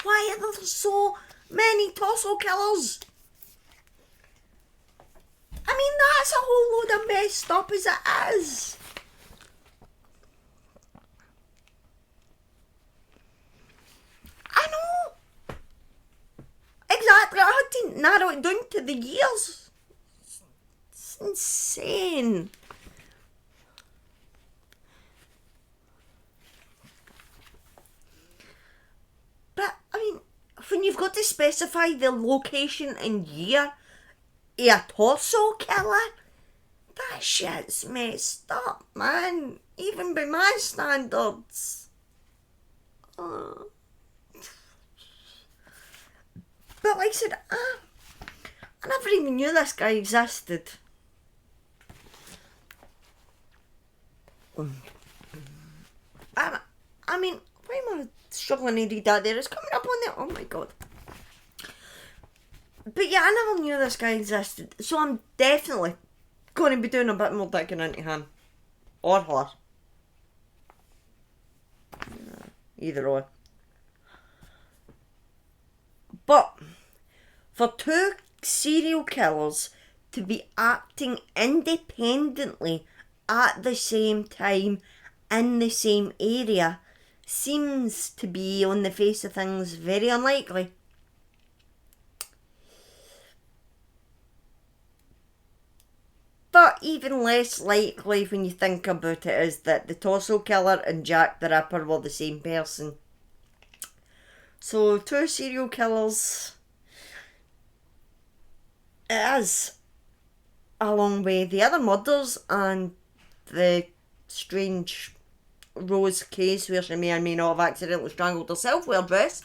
A: Why are there so many torso killers? I mean, that's a whole load of messed up as it is. I know. Exactly. I had to narrow it down to the years. It's insane. But, I mean, when you've got to specify the location and year of a torso killer, that shit's messed up, man. Even by my standards. But like I said, I never even knew this guy existed. I mean, why am I struggling to read that there? It's coming up on there. Oh my God. But yeah, I never knew this guy existed. So I'm definitely going to be doing a bit more digging into him. Or her. Either or. But for two serial killers to be acting independently at the same time in the same area seems to be, on the face of things, very unlikely. But even less likely when you think about it is that the torso killer and Jack the Ripper were the same person. So, two serial killers. It is, along with the other murders and the strange Rose case where she may or may not have accidentally strangled herself with her dress.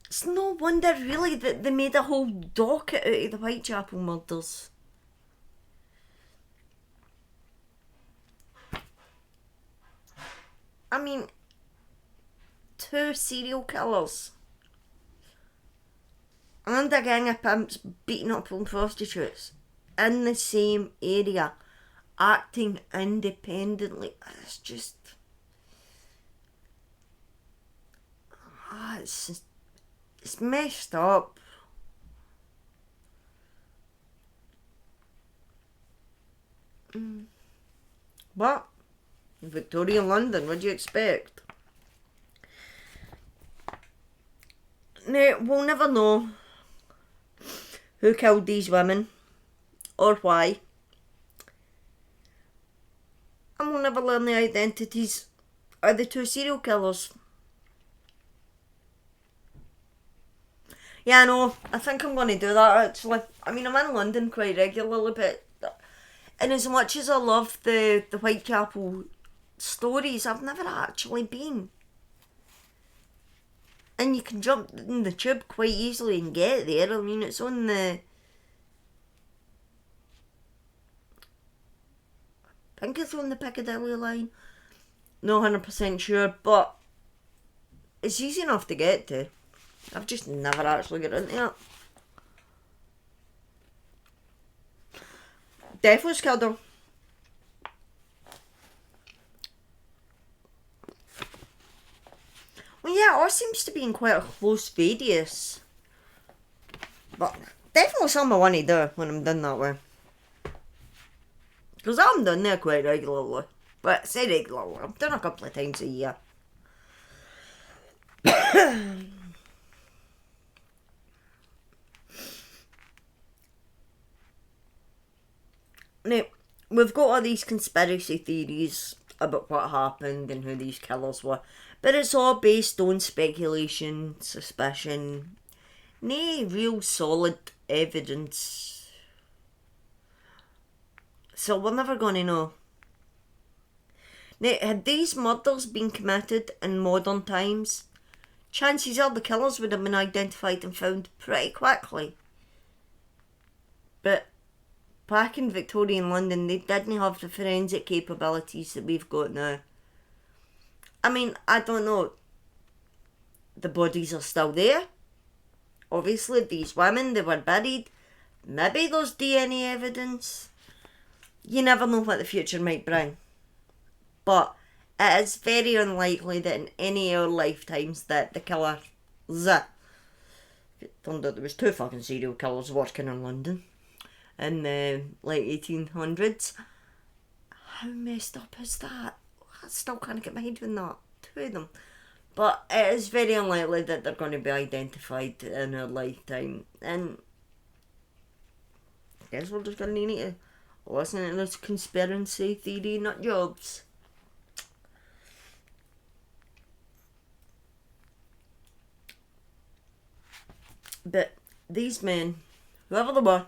A: It's no wonder really that they made a whole docket out of the Whitechapel murders. I mean, two serial killers and a gang of pimps beating up on prostitutes in the same area, acting independently. It's just... it's messed up. But Victorian London, what do you expect? Now, we'll never know who killed these women or why. And we'll never learn the identities of the two serial killers. Yeah, I know. I think I'm going to do that, actually. I mean, I'm in London quite regularly, but... And as much as I love the Whitechapel stories, I've never actually been. And you can jump in the tube quite easily and get there. I mean, it's on the... I think it's on the Piccadilly line. Not 100% sure, but it's easy enough to get to. I've just never actually got into it. Definitely killed her. Well, yeah, it all seems to be in quite a close radius. But definitely something I want to do when I'm done that way. Because I'm done there quite regularly. But I say regularly, I'm done a couple of times a year. Now, we've got all these conspiracy theories about what happened and who these killers were, but it's all based on speculation, suspicion, no real solid evidence. So we're never going to know. Now, had these murders been committed in modern times, chances are the killers would have been identified and found pretty quickly. But back in Victorian London, they didn't have the forensic capabilities that we've got now. I mean, I don't know. The bodies are still there. Obviously, these women, they were buried. Maybe there's DNA evidence. You never know what the future might bring. But it is very unlikely that in any of our lifetimes that the killer... It turned out there was 2 fucking serial killers working in London in the late 1800s. How messed up is that? I still can't get my head around that. 2 of them. But it is very unlikely that they're going to be identified in our lifetime. And I guess we're just going to need to listen to this conspiracy theory nut jobs. But these men, whoever they were,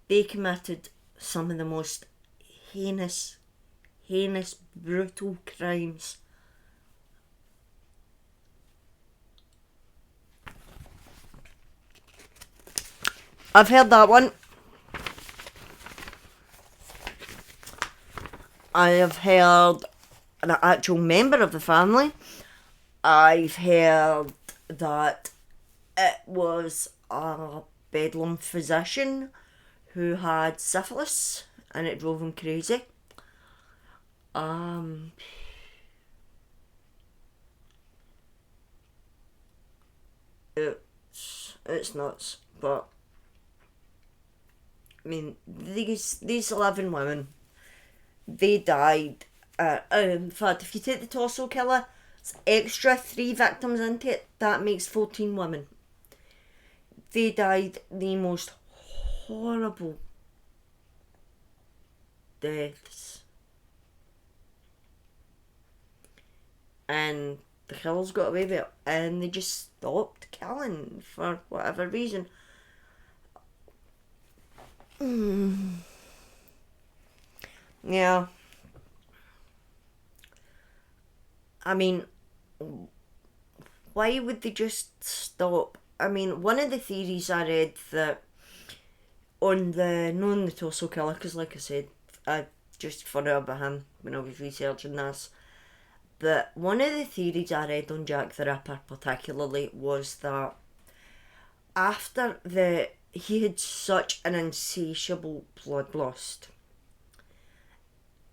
A: they committed some of the most heinous, brutal crimes. I've heard that one. I have heard an actual member of the family. I've heard that it was a bedlam physician who had syphilis and it drove him crazy. It's nuts, but I mean, these 11 women, they died. In fact, if you take the torso killer, it's extra 3 victims into it, that makes 14 women. They died the most horrible deaths. And the killers got away with it, and they just stopped killing for whatever reason. Yeah. I mean, why would they just stop? I mean, one of the theories I read that on the torso killer, because like I said, I just found out about him when I was researching this, but one of the theories I read on Jack the Ripper particularly was that after he had such an insatiable bloodlust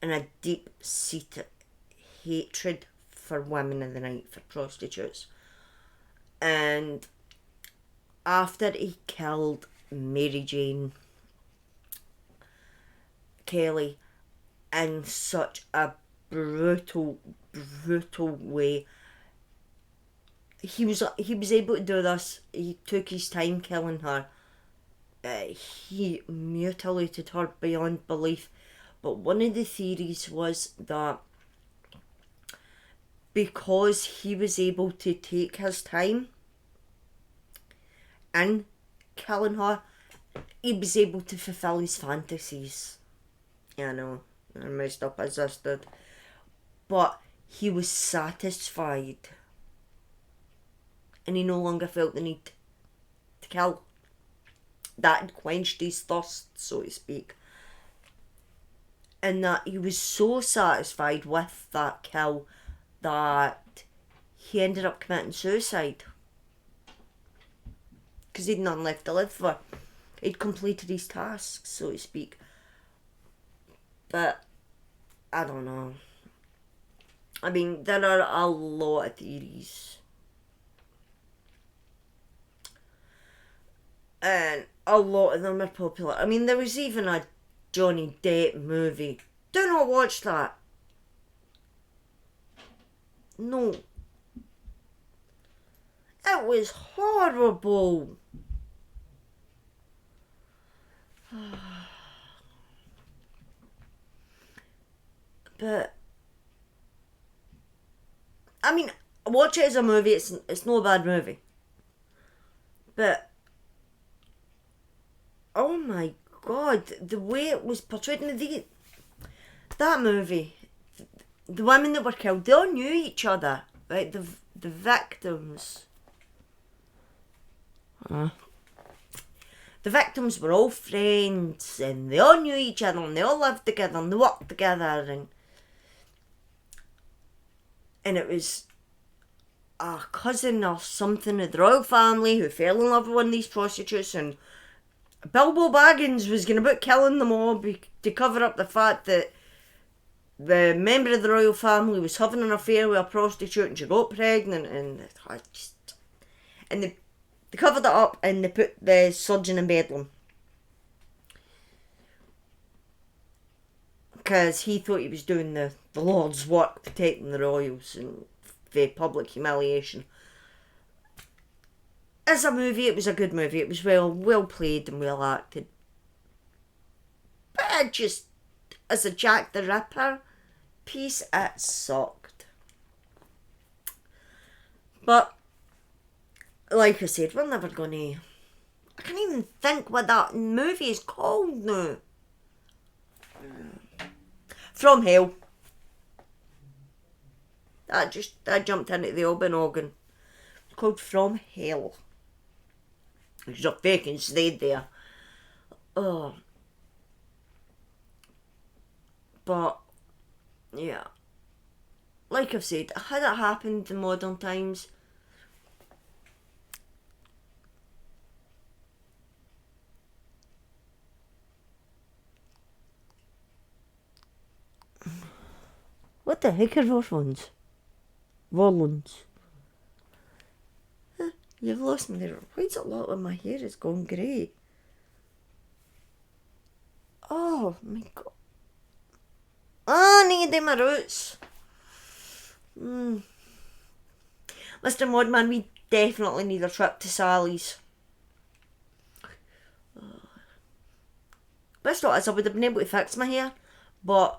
A: and a deep-seated hatred for women in the night, for prostitutes, and after he killed Mary Jane Kelly in such a brutal way, he was able to do this. He took his time killing her. He mutilated her beyond belief. But one of the theories was that because he was able to take his time in killing her, he was able to fulfill his fantasies. Yeah, I know, I messed up as this did. But he was satisfied. And he no longer felt the need to kill. That had quenched his thirst, so to speak. And that he was so satisfied with that kill that he ended up committing suicide. Because he'd nothing left to live for. He'd completed his task, so to speak. But, I don't know. I mean, there are a lot of theories. And a lot of them are popular. I mean, there was even a Johnny Depp movie. Do not watch that. No. It was horrible. But I mean, watch it as a movie. It's not a bad movie. But oh my god, the way it was portrayed in that movie, the women that were killed, they all knew each other, right? The victims. The victims were all friends, and they all knew each other, and they all lived together, and they worked together, and it was a cousin or something of the royal family who fell in love with one of these prostitutes, and Bilbo Baggins was going about killing them all to cover up the fact that the member of the royal family was having an affair with a prostitute and she got pregnant, and they covered it up and they put the surgeon in Bedlam. Because he thought he was doing the Lord's work, protecting the royals and the public humiliation. As a movie, it was a good movie. It was well played and well acted. But it just, as a Jack the Ripper piece, it sucked. But, like I said, we're never gonna... I can't even think what that movie is called now. From Hell. That jumped into the open organ. It's called From Hell. There's a fucking stayed there. Oh. But, yeah. Like I've said, had it happened in modern times, what the heck are those ones? Rollins. You've lost me there. Quite a lot of my hair has gone grey. Oh my god. I need them my roots. Mr. Modman, we definitely need a trip to Sally's. Best thought is I would have been able to fix my hair, but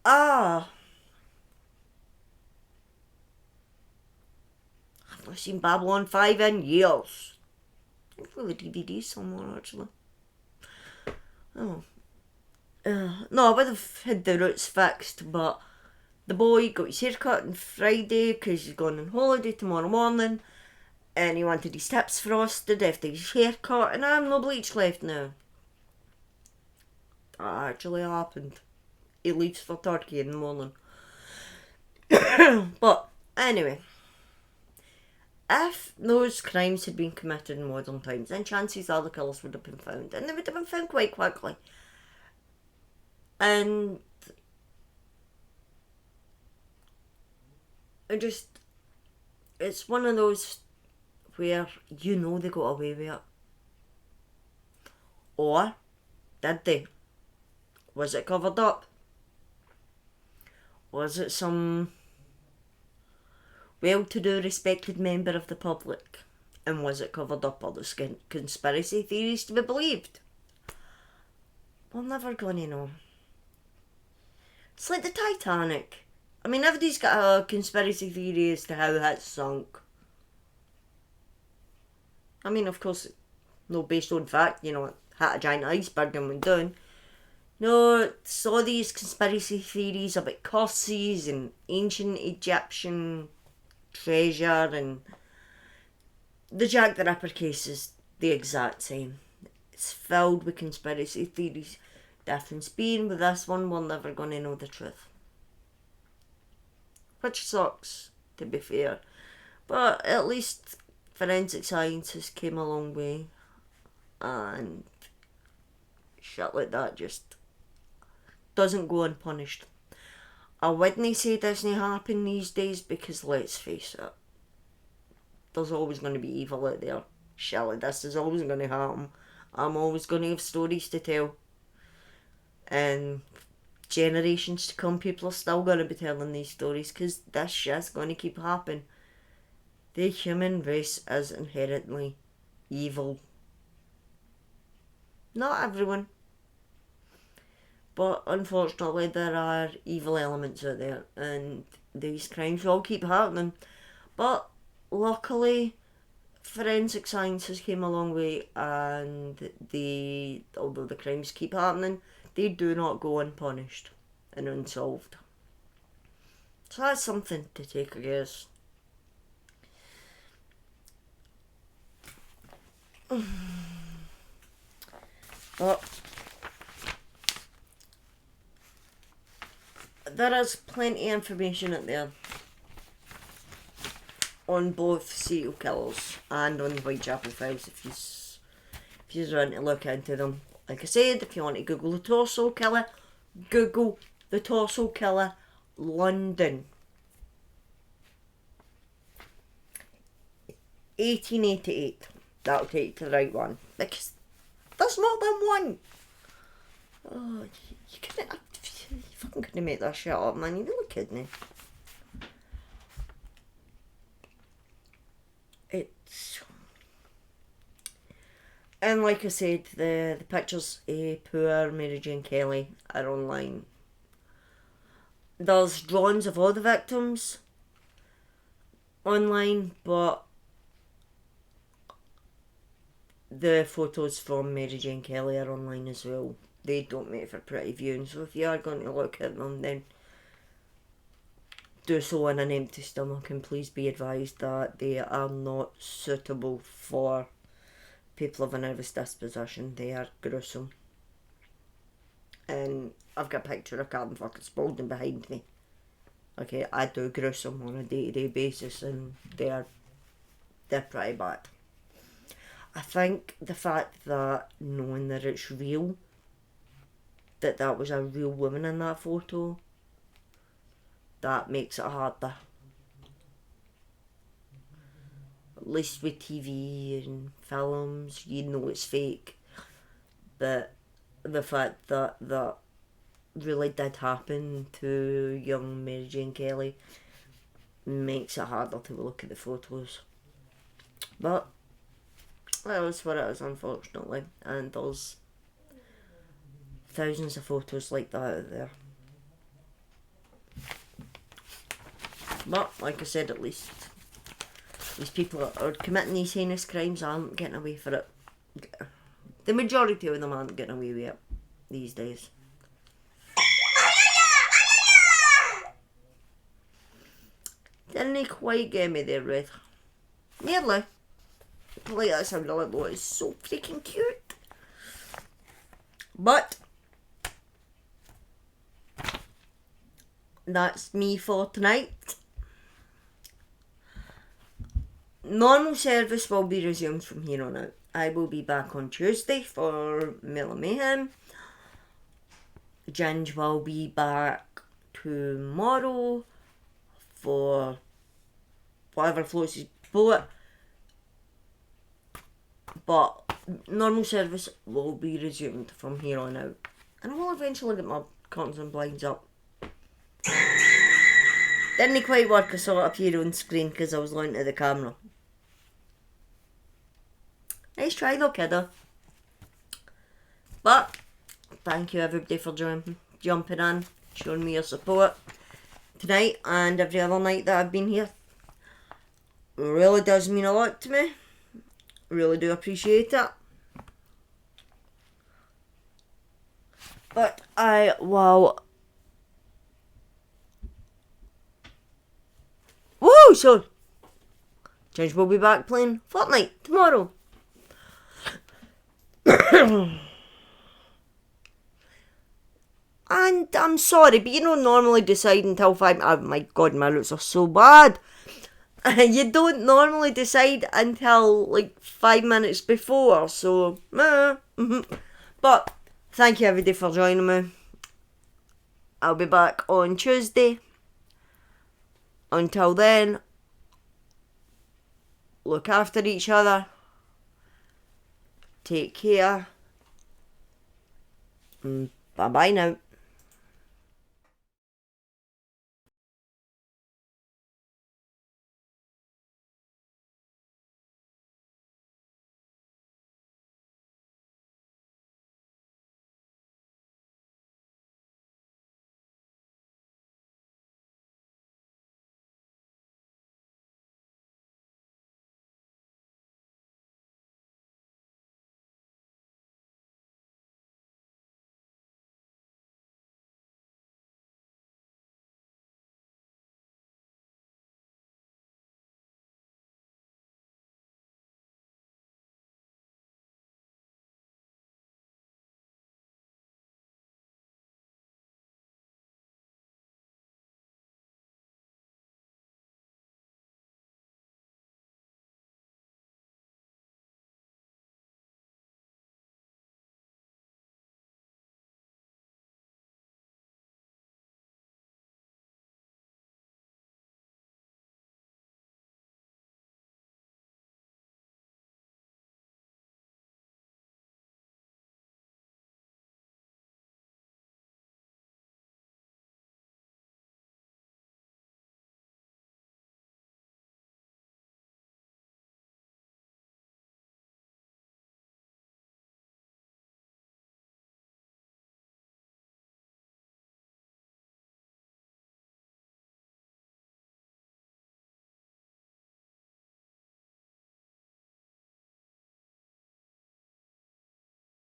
A: I've not seen Babylon 5 in years. I think the DVD somewhere actually. Oh. No, I would have had the roots fixed, but the boy got his hair cut on Friday because he's going on holiday tomorrow morning, and he wanted his tips frosted after his haircut, and I have no bleach left now. That actually happened. He leaves for Turkey in the morning. But anyway, if those crimes had been committed in modern times, then chances are the killers would have been found, and they would have been found quite quickly. And it's one of those where you know they got away with it. Or did they? Was it covered up? Was it some well-to-do, respected member of the public? And was it covered up? Are those conspiracy theories to be believed? We're never gonna know. It's like the Titanic. I mean, everybody's got a conspiracy theory as to how that sunk. I mean, of course, no based on fact, it hit a giant iceberg and went down. No, it's all these conspiracy theories about curses and ancient Egyptian treasure, and the Jack the Ripper case is the exact same. It's filled with conspiracy theories. Difference being with this one, we're never going to know the truth. Which sucks, to be fair. But at least forensic science has came a long way. And shit like that just doesn't go unpunished. I wouldn't say it doesn't happen these days because let's face it, there's always going to be evil out there. Shit like this is always going to happen. I'm always going to have stories to tell. And generations to come, people are still going to be telling these stories because this shit's going to keep happening. The human race is inherently evil. Not everyone. But unfortunately there are evil elements out there and these crimes will keep happening. But luckily forensic science has came a long way, and although the crimes keep happening, they do not go unpunished. and unsolved. So that's something to take, I guess. But there is plenty of information out there on both serial killers and on the Whitechapel Files if you want to look into them. Like I said, if you want to Google the Torso Killer, Google the Torso Killer London. 1888. That'll take you to the right one. Because there's more than one. Oh, you fucking couldn't make that shit up, man. You really couldn't. It's... And like I said, the pictures of poor Mary Jane Kelly are online. There's drawings of all the victims online, but the photos from Mary Jane Kelly are online as well. They don't make for pretty viewing, so if you are going to look at them, then do so on an empty stomach, and please be advised that they are not suitable for people of a nervous disposition. They are gruesome. And I've got a picture of Captain fucking Spaulding behind me. Okay, I do gruesome on a day-to-day basis, and they're pretty bad. I think the fact that knowing that it's real, that was a real woman in that photo, that makes it harder. At least with TV and films, you know it's fake. But the fact that that really did happen to young Mary Jane Kelly makes it harder to look at the photos. But that is what it is, unfortunately. And there's thousands of photos like that out there. But, like I said, at least these people that are committing these heinous crimes aren't getting away for it. The majority of them aren't getting away with it these days. Didn't quite get me there, Red. Nearly. Like that sounded a little bit. It's so freaking cute. But that's me for tonight. Normal service will be resumed from here on out. I will be back on Tuesday for Mail and Mayhem. Ginge will be back tomorrow for whatever floats his boat. But normal service will be resumed from here on out. And I will eventually get my curtains and blinds up. Didn't quite work, I saw it appear on screen because I was looking at the camera. Nice try though, kiddo. But thank you everybody for jumping in, showing me your support tonight and every other night that I've been here. It really does mean a lot to me. Really do appreciate it. But I will... Woo! So, Ginge will be back playing Fortnite tomorrow. And I'm sorry, but you don't normally decide until 5... Oh my god, my roots are so bad. You don't normally decide until like 5 minutes before, so... But, thank you everybody for joining me. I'll be back on Tuesday. Until then, look after each other. Take care. Bye bye now.